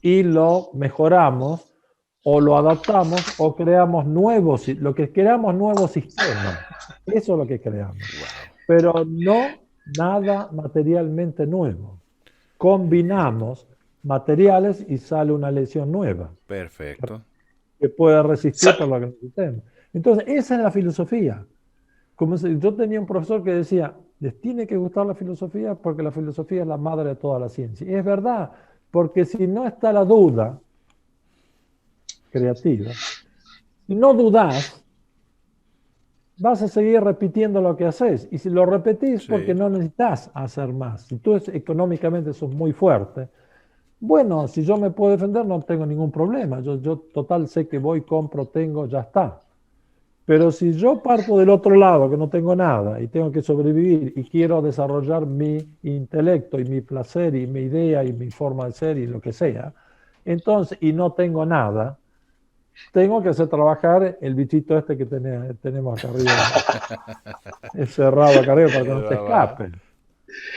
y lo mejoramos o lo adaptamos o creamos nuevos, lo que creamos nuevos sistemas. Eso es lo que creamos. Pero no nada materialmente nuevo. Combinamos materiales y sale una lesión nueva Perfecto. que pueda resistir por lo que necesitemos. Entonces, esa es la filosofía. Yo tenía un profesor que decía, les tiene que gustar la filosofía porque la filosofía es la madre de toda la ciencia. Y es verdad, porque si no está la duda creativa, si no dudás, vas a seguir repitiendo lo que haces. Y si lo repetís, porque no necesitas hacer más. Si tú económicamente sos muy fuerte, bueno, si yo me puedo defender, no tengo ningún problema. Yo total sé que voy, compro, tengo, ya está. Pero si yo parto del otro lado, que no tengo nada, y tengo que sobrevivir, y quiero desarrollar mi intelecto, y mi placer, y mi idea, y mi forma de ser, y lo que sea, entonces, y no tengo nada, tengo que hacer trabajar el bichito este que tenemos acá arriba, encerrado acá arriba para que no se escape.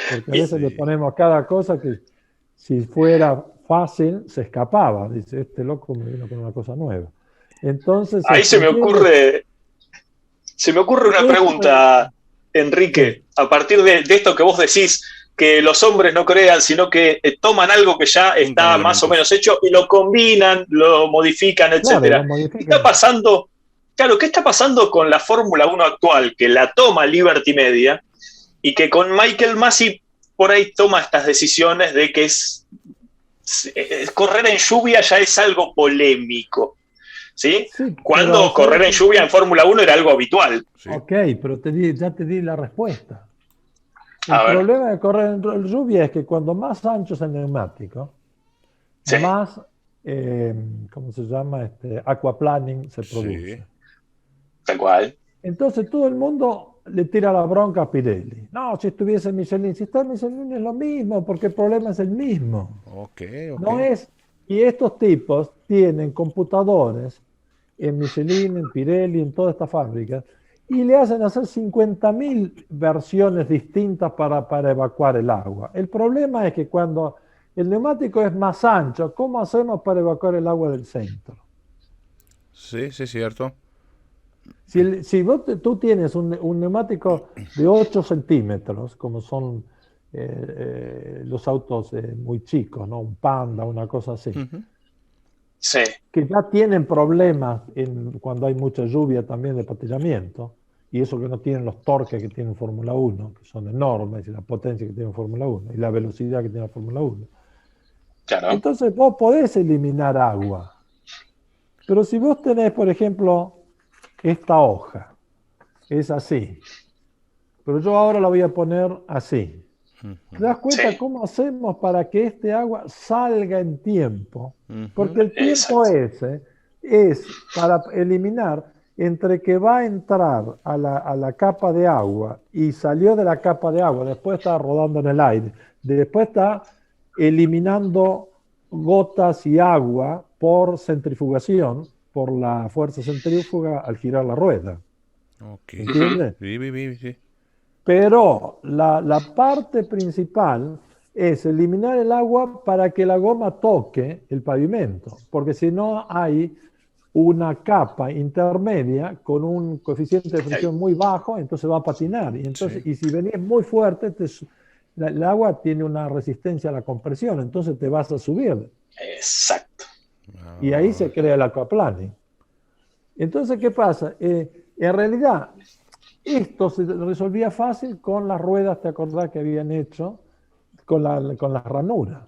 Porque a veces le ponemos cada cosa que si fuera fácil se escapaba. Dice, este loco me vino con una cosa nueva. Entonces, ahí se me ocurre una pregunta, Enrique, a partir de esto que vos decís, que los hombres no crean, sino que toman algo que ya está más o menos hecho y lo combinan, lo modifican, etcétera. ¿Qué está pasando? Claro, ¿qué está pasando con la Fórmula 1 actual, que la toma Liberty Media y que con Michael Masi por ahí toma estas decisiones de que correr en lluvia ya es algo polémico? ¿Sí? Cuando correr en lluvia en Fórmula 1 era algo habitual. Sí. Ok, pero ya te di la respuesta. El problema de correr en lluvia es que cuando más ancho es el neumático, más, ¿cómo se llama? Aquaplaning se produce. Sí. Tal cual. Entonces todo el mundo le tira la bronca a Pirelli. No, si estuviese Michelin, si está Michelin es lo mismo, porque el problema es el mismo. No es, y estos tipos tienen computadores en Michelin, en Pirelli, en toda esta fábrica, y le hacen hacer 50.000 versiones distintas para evacuar el agua. El problema es que cuando el neumático es más ancho, ¿cómo hacemos para evacuar el agua del centro? Sí, es cierto. Si tú tienes un neumático de 8 centímetros, como son los autos muy chicos, ¿no? Un Panda, una cosa así, sí, que ya tienen problemas cuando hay mucha lluvia también de patillamiento, y eso que no tienen los torques que tiene Fórmula 1, que son enormes, y la potencia que tiene Fórmula 1, y la velocidad que tiene Fórmula 1. Claro. Entonces vos podés eliminar agua. Pero si vos tenés, por ejemplo, esta hoja, es así, pero yo ahora la voy a poner así. ¿Te das cuenta cómo hacemos para que este agua salga en tiempo? Porque el tiempo ese es para eliminar entre que va a entrar a la capa de agua y salió de la capa de agua, después está rodando en el aire, después está eliminando gotas y agua por centrifugación, por la fuerza centrífuga al girar la rueda. ¿Entiendes? Sí. Pero la parte principal es eliminar el agua para que la goma toque el pavimento, porque si no hay una capa intermedia con un coeficiente de fricción muy bajo, entonces va a patinar. Y si venís muy fuerte, el agua tiene una resistencia a la compresión, entonces te vas a subir. Exacto. Y ahí se crea el aquaplaning. Entonces, ¿qué pasa? En realidad, esto se resolvía fácil con las ruedas, ¿te acordás que habían hecho? Con las ranuras.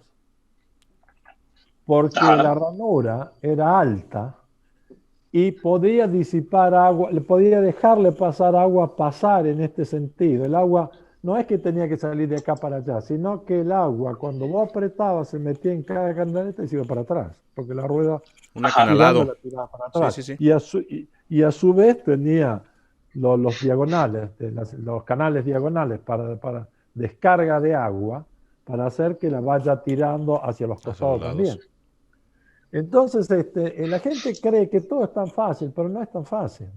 Porque la ranura era alta y podía disipar agua, le podía dejarle pasar agua, pasar en este sentido. El agua no es que tenía que salir de acá para allá, sino que el agua, cuando vos apretabas, se metía en cada canaleta y se iba para atrás, porque la rueda Un girando acanalado. la tiraba para Sí, atrás. sí, sí. Y a su vez tenía los diagonales, los canales diagonales para descarga de agua, para hacer que la vaya tirando hacia los Hacia los costados lados. también. Entonces, la gente cree que todo es tan fácil, pero no es tan fácil.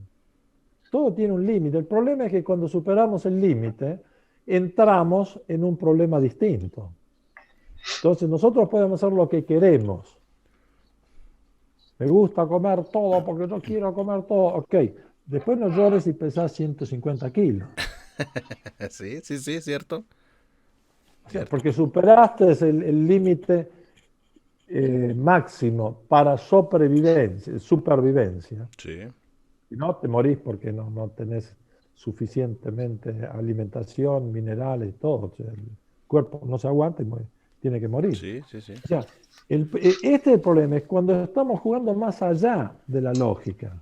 Todo tiene un límite. El problema es que cuando superamos el límite, entramos en un problema distinto. Entonces, nosotros podemos hacer lo que queremos. Me gusta comer todo porque yo quiero comer todo. Ok, después no llores y pesás 150 kilos. Sí, sí, sí, cierto. O sea, Cierto. porque superaste el límite máximo para supervivencia. Sí. Si no, te morís porque no tenés suficientemente alimentación, minerales y todo. O sea, el cuerpo no se aguanta y tiene que morir. Sí, sí, sí. O sea, este es el problema, es cuando estamos jugando más allá de la lógica.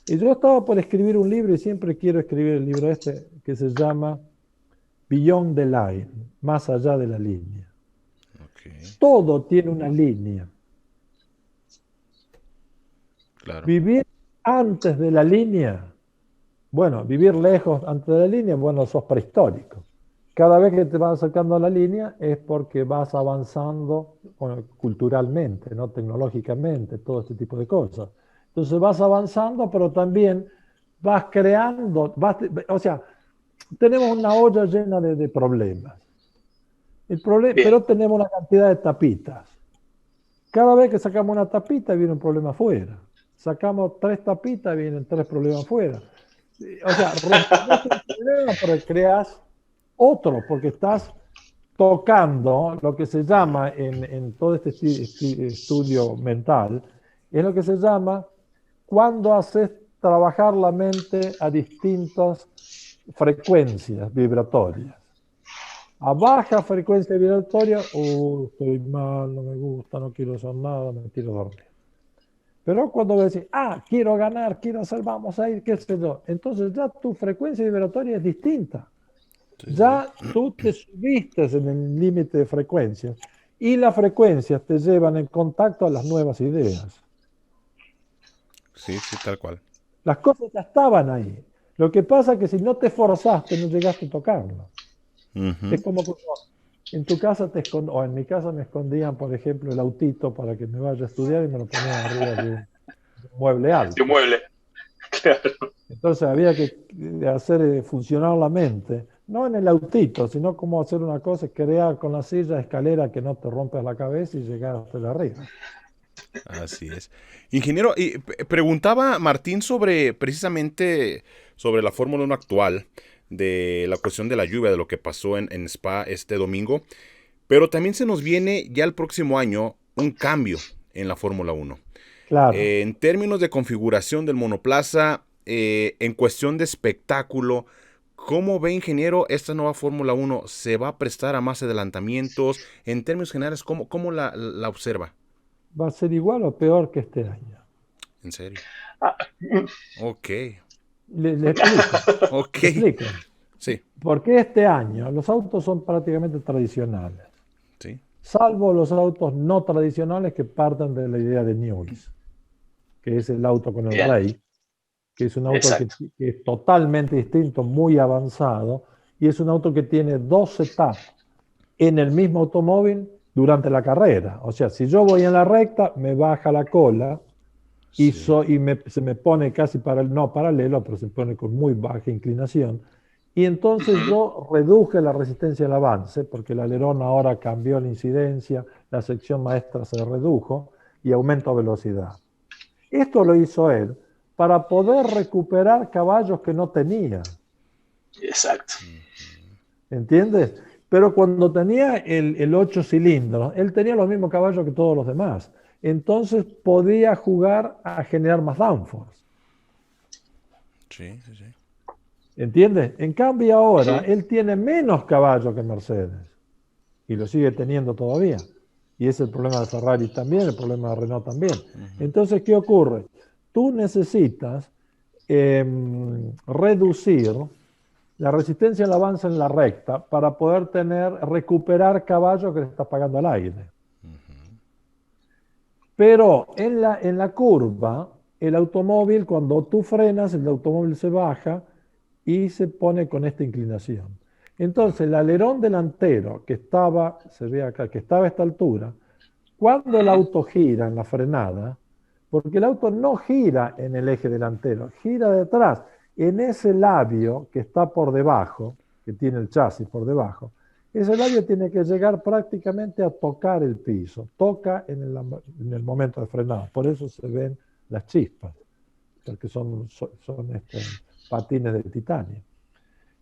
Y yo estaba por escribir un libro y siempre quiero escribir el libro este que se llama Beyond the Line, más allá de la línea. Ok, Todo tiene una línea. claro. Vivir antes de la línea, bueno, vivir lejos antes de la línea, bueno, sos prehistórico. Cada vez que te vas acercando a la línea es porque vas avanzando culturalmente, ¿no? Tecnológicamente, todo este tipo de cosas. Entonces vas avanzando, pero también vas creando, o sea, tenemos una olla llena de problemas. Bien, Pero tenemos una cantidad de tapitas. Cada vez que sacamos una tapita viene un problema afuera. Sacamos 3 tapitas, vienen 3 problemas afuera. O sea, resolvés un problema, pero creas otro, porque estás tocando lo que se llama en todo este estudio mental, es lo que se llama cuando haces trabajar la mente a distintas frecuencias vibratorias. A baja frecuencia vibratoria, estoy mal, no me gusta, no quiero hacer nada, me quiero dormir. Pero cuando decís, quiero ganar, quiero hacer, vamos a ir, qué sé yo, entonces ya tu frecuencia vibratoria es distinta. Sí, sí, Ya sí. tú te subiste en el límite de frecuencias y las frecuencias te llevan en contacto a las nuevas ideas. Sí, sí, tal cual. Las cosas ya estaban ahí. Lo que pasa es que si no te forzaste, no llegaste a tocarlas. Ujú. Es como cuando en tu casa o en mi casa me escondían, por ejemplo, el autito para que me vaya a estudiar y me lo ponían arriba de un mueble de un alto. mueble. Claro. Entonces había que hacer funcionar la mente, no en el autito, sino cómo hacer una cosa, es crear con la silla escalera que no te rompes la cabeza y llegar hasta la arriba. Así es. Ingeniero, y preguntaba Martín sobre precisamente sobre la Fórmula 1 actual, de la cuestión de la lluvia, de lo que pasó en Spa este domingo, pero también se nos viene ya el próximo año un cambio en la Fórmula 1. Claro, En términos de configuración del monoplaza, en cuestión de espectáculo, ¿cómo ve, ingeniero, esta nueva Fórmula 1? ¿Se va a prestar a más adelantamientos? En términos generales, ¿cómo la observa? va a ser igual o peor que este año. En serio. Ah, Ok, Le explico, ok. le explico. Sí, Porque este año los autos son prácticamente tradicionales, sí. salvo los autos no tradicionales que parten de la idea de Newell's, que es el auto con el bien, rey, que es un auto exacto. que es totalmente distinto, muy avanzado, y es un auto que tiene 2 setups en el mismo automóvil durante la carrera. O sea, si yo voy en la recta, me baja la cola Sí. se me pone casi no paralelo, pero se pone con muy baja inclinación. Y entonces Ujú. yo reduje la resistencia al avance, porque el alerón ahora cambió la incidencia, la sección maestra se redujo y aumento velocidad. Esto lo hizo él para poder recuperar caballos que no tenía, Exacto. ¿entiendes? Pero cuando tenía el 8 cilindros, él tenía los mismos caballos que todos los demás. Entonces podía jugar a generar más downforce, Sí, sí, sí. ¿entiendes? En cambio ahora, Ujú. él tiene menos caballos que Mercedes y lo sigue teniendo todavía. Y es el problema de Ferrari también, el problema de Renault también. Entonces, ¿qué ocurre? Tú necesitas reducir La resistencia al avance en la recta para poder recuperar caballo que le estás pagando al aire. Pero en la curva, el automóvil, cuando tú frenas, el automóvil se baja y se pone con esta inclinación. Entonces, el alerón delantero se ve acá, que estaba a esta altura, cuando el auto gira en la frenada, porque el auto no gira en el eje delantero, gira detrás, en ese labio que está por debajo, que tiene el chasis por debajo, ese labio tiene que llegar prácticamente a tocar el piso, toca en el momento de frenado, por eso se ven las chispas, porque son patines de titanio.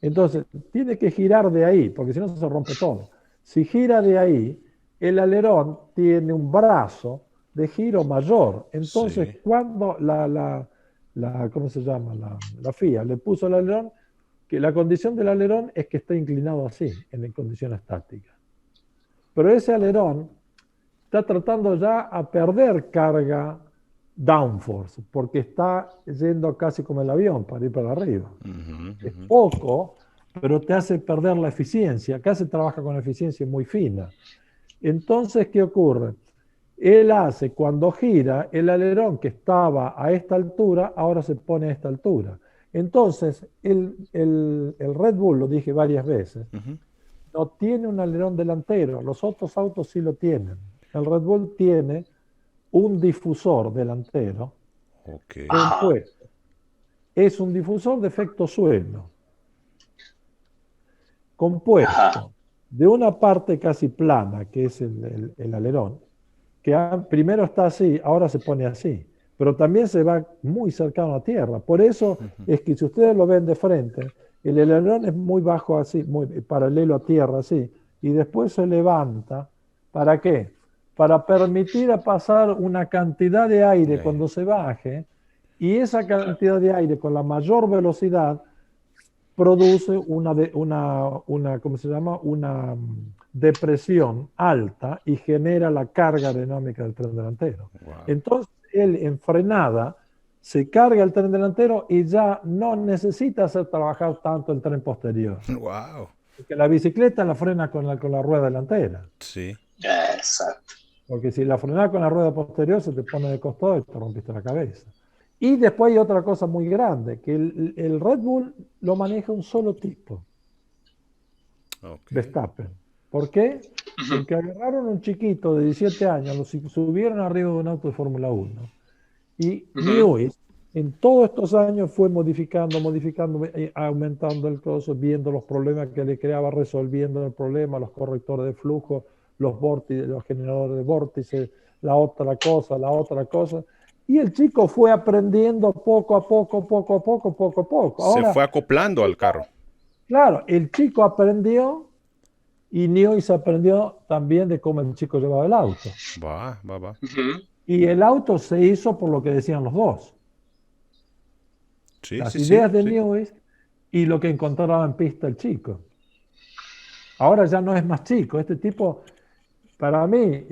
Entonces, tiene que girar de ahí, porque si no se rompe todo. Si gira de ahí, el alerón tiene un brazo de giro mayor. Entonces, Sí. cuando ¿cómo se llama? La FIA le puso el alerón, que la condición del alerón es que está inclinado así, en condición estática. Pero ese alerón está tratando ya a perder carga downforce, porque está yendo casi como el avión para ir para arriba. Es poco, pero te hace perder la eficiencia. Acá se trabaja con eficiencia muy fina. Entonces, ¿qué ocurre? Él hace, cuando gira, el alerón que estaba a esta altura, ahora se pone a esta altura. Entonces, el Red Bull, lo dije varias veces, no tiene un alerón delantero. Los otros autos sí lo tienen. El Red Bull tiene un difusor delantero compuesto. Es un difusor de efecto suelo, compuesto de una parte casi plana, que es el alerón, que primero está así, ahora se pone así, pero también se va muy cercano a tierra. Por eso es que si ustedes lo ven de frente, el alerón es muy bajo así, muy paralelo a tierra así, y después se levanta. ¿Para qué? Para permitir pasar una cantidad de aire cuando se baje, y esa cantidad de aire con la mayor velocidad produce ¿cómo se llama? Una depresión alta y genera la carga aerodinámica del tren delantero. Wow. Entonces, él en frenada se carga el tren delantero y ya no necesita hacer trabajar tanto el tren posterior. Wow. Porque la bicicleta la frena con la rueda delantera. Sí. Exacto. Porque si la frenas con la rueda posterior, se te pone de costado y te rompiste la cabeza. Y después hay otra cosa muy grande, que el Red Bull lo maneja un solo tipo, Verstappen. ¿Por qué? Porque agarraron un chiquito de 17 años, lo subieron arriba de un auto de Fórmula 1. Y Newey, en todos estos años, fue modificando, aumentando el costo, viendo los problemas que le creaba, resolviendo el problema, los correctores de flujo, los generadores de vórtices, la otra cosa. Y el chico fue aprendiendo poco a poco. Ahora, se fue acoplando al carro. Claro, el chico aprendió y Newey se aprendió también de cómo el chico llevaba el auto. Va. Y el auto se hizo por lo que decían los dos. Sí, Las ideas de Newey y lo que encontraba en pista el chico. Ahora ya no es más chico. Este tipo, para mí,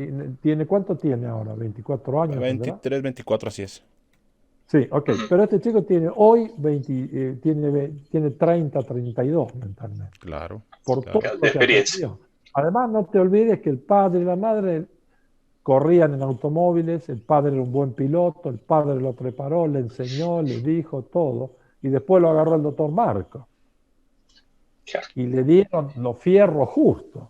¿cuánto tiene ahora? 24 años. 23, ¿verdad? 24, así es. Sí, ok. Pero este chico tiene hoy tiene 30, 32 mentalmente. Claro. Por todo lo que aprendió. Además, no te olvides que el padre y la madre corrían en automóviles, el padre era un buen piloto, el padre lo preparó, le enseñó, le dijo todo, y después lo agarró el doctor Marco. Y le dieron los fierros justos.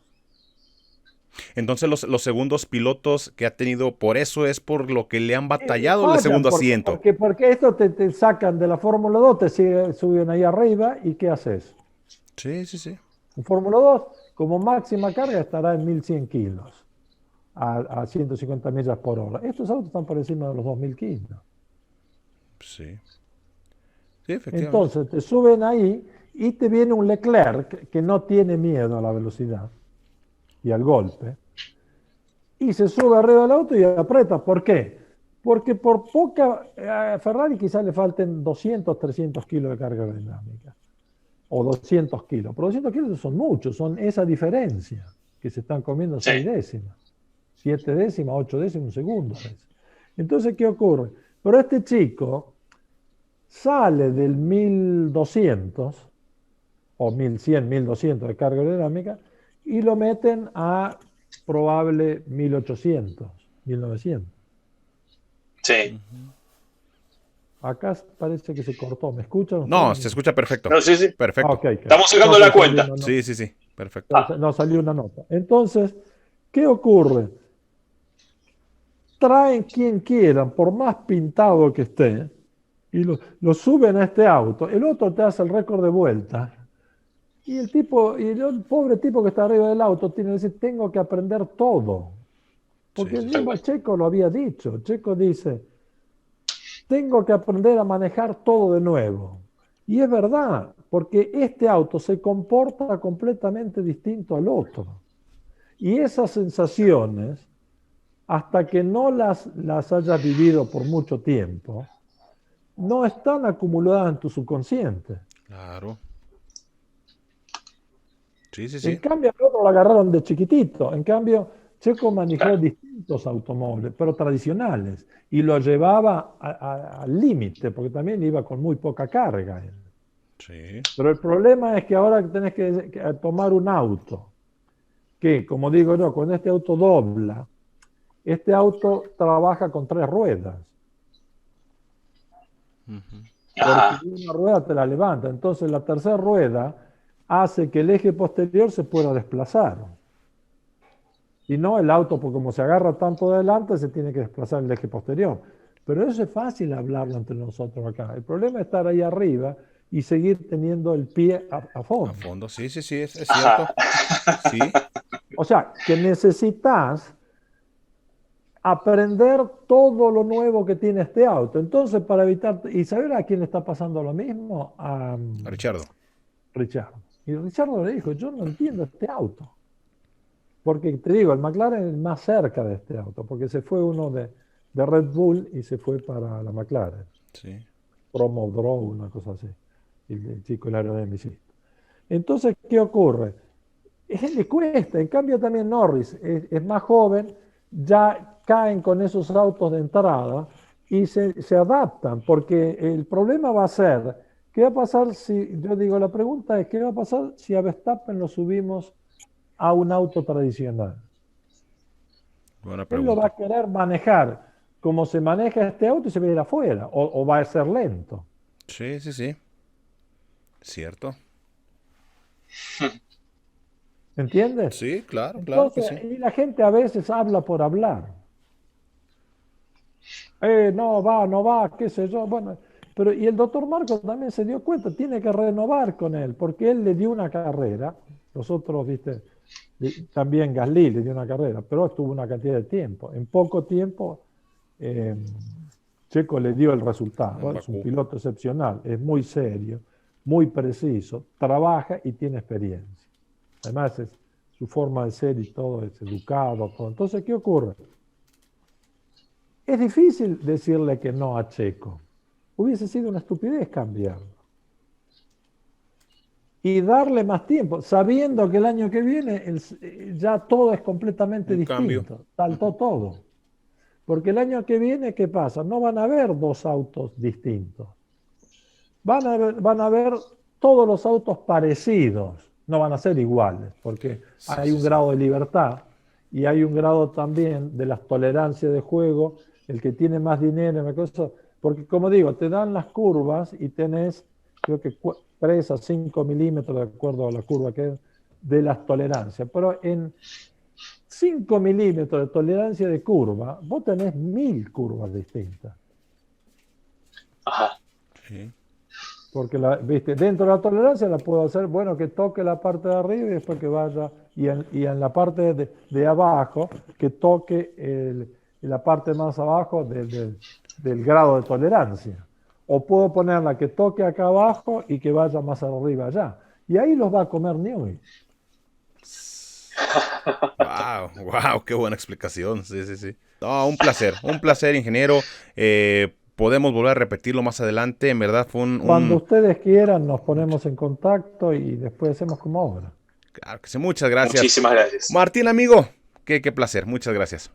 Entonces los segundos pilotos que ha tenido, por eso es por lo que le han batallado el segundo asiento. Porque esto te sacan de la Fórmula 2, te suben ahí arriba, ¿y qué haces? Sí. En Fórmula 2, como máxima carga, estará en 1100 kilos. A 150 millas por hora. Estos autos están por encima de los 2000 kilos. Sí, efectivamente. Entonces te suben ahí y te viene un Leclerc que no tiene miedo a la velocidad y al golpe. Y se sube arriba del auto y aprieta. ¿Por qué? Porque por poca... A Ferrari quizás le falten 200, 300 kilos de carga aerodinámica. O 200 kilos. Pero 200 kilos son muchos. Son esa diferencia que se están comiendo 6 décimas. 7 décimas, 8 décimas, un segundo. Entonces, ¿qué ocurre? Pero este chico sale del 1200 o 1100, 1200 de carga aerodinámica, y lo meten a probable 1800, 1900. Sí. Acá parece que se cortó. ¿Me escuchan? No, se escucha perfecto. No, sí, sí. Perfecto. Okay. Estamos sacando la cuenta. Sí, perfecto. No salió una nota. Entonces, ¿qué ocurre? Traen quien quieran, por más pintado que esté, y lo suben a este auto. El otro te hace el récord de vuelta. Y el pobre tipo que está arriba del auto tiene que decir, tengo que aprender todo. Porque el mismo Checo lo había dicho. Checo dice, tengo que aprender a manejar todo de nuevo. Y es verdad, porque este auto se comporta completamente distinto al otro. Y esas sensaciones, hasta que no las hayas vivido por mucho tiempo, no están acumuladas en tu subconsciente. Claro. Sí. En cambio, al otro lo agarraron de chiquitito. En cambio, Checo manejó distintos automóviles, pero tradicionales, y lo llevaba al límite, porque también iba con muy poca carga. Sí. Pero el problema es que ahora tenés que tomar un auto, que, como digo yo, con este auto dobla. Este auto trabaja con 3 ruedas. Porque una rueda te la levanta. Entonces la tercera rueda hace que el eje posterior se pueda desplazar. Y no el auto, porque como se agarra tanto de adelante, se tiene que desplazar el eje posterior. Pero eso es fácil hablarlo entre nosotros acá. El problema es estar ahí arriba y seguir teniendo el pie a fondo. A fondo, sí, es cierto. Sí. O sea, que necesitas aprender todo lo nuevo que tiene este auto. Entonces, para evitar... ¿Y saber a quién le está pasando lo mismo? A Richardo. Y Richardo le dijo, yo no entiendo este auto. Porque te digo, el McLaren es más cerca de este auto, porque se fue uno de Red Bull y se fue para la McLaren. Sí. Promo Draw, una cosa así. El chico, el aerodinámico. Entonces, ¿qué ocurre? Le cuesta. En cambio, también Norris es más joven, ya caen con esos autos de entrada y se adaptan, porque el problema va a ser, ¿qué va a pasar si, yo digo, la pregunta es, ¿qué va a pasar si a Verstappen lo subimos a un auto tradicional? Buena Él pregunta. lo va a querer manejar como se maneja este auto y se va a ir afuera, o va a ser lento. Sí. Cierto. ¿Entiendes? Sí, claro que Entonces, sí. y la gente a veces habla por hablar. No va, qué sé yo. Bueno, pero y el doctor Marco también se dio cuenta, tiene que renovar con él, porque él le dio una carrera, los otros, viste, también Gasly le dio una carrera, pero estuvo una cantidad de tiempo. En poco tiempo, Checo le dio el resultado. Es un piloto excepcional, es muy serio, muy preciso, trabaja y tiene experiencia. Además, su forma de ser y todo es educado, todo. Entonces, ¿qué ocurre? Es difícil decirle que no a Checo. Hubiese sido una estupidez cambiarlo. Y darle más tiempo, sabiendo que el año que viene ya todo es completamente distinto. Saltó todo. Porque el año que viene, ¿qué pasa? No van a haber 2 autos distintos. Van a haber todos los autos parecidos. No van a ser iguales, porque hay un grado de libertad y hay un grado también de las tolerancias de juego. El que tiene más dinero, porque como digo, te dan las curvas y tenés, creo que 3 a 5 milímetros, de acuerdo a la curva que es, de las tolerancias. Pero en 5 milímetros de tolerancia de curva, vos tenés 1000 curvas distintas. Ajá. Sí. Porque viste, dentro de la tolerancia la puedo hacer, bueno, que toque la parte de arriba y después que vaya, y en la parte de abajo, que toque la parte más abajo del grado de tolerancia. O puedo ponerla que toque acá abajo y que vaya más arriba allá. Y ahí los va a comer Newey. Wow, qué buena explicación. Sí. No, un placer, ingeniero. Podemos volver a repetirlo más adelante. En verdad fue Cuando ustedes quieran, nos ponemos en contacto y después hacemos como obra. Claro que sí, muchas gracias. Muchísimas gracias. Martín, amigo, qué placer, muchas gracias.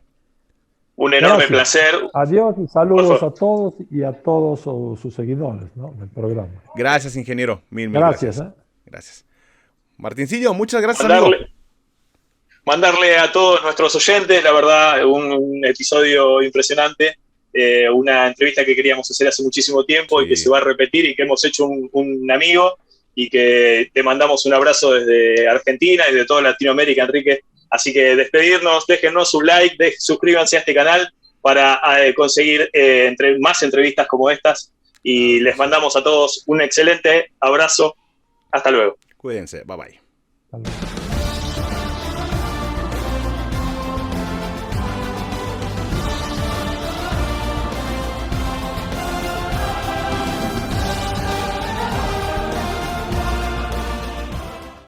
Un enorme placer. Adiós y saludos a todos y a todos sus seguidores, ¿no?, del programa. Gracias, ingeniero. Mil gracias. Gracias. Martincillo, muchas gracias, amigo. Mandarle a todos nuestros oyentes, la verdad, un episodio impresionante, una entrevista que queríamos hacer hace muchísimo tiempo y que se va a repetir y que hemos hecho un amigo y que te mandamos un abrazo desde Argentina y de toda Latinoamérica, Enrique. Así que despedirnos, déjennos un like, suscríbanse a este canal para conseguir más entrevistas como estas y les mandamos a todos un excelente abrazo. Hasta luego. Cuídense, bye bye.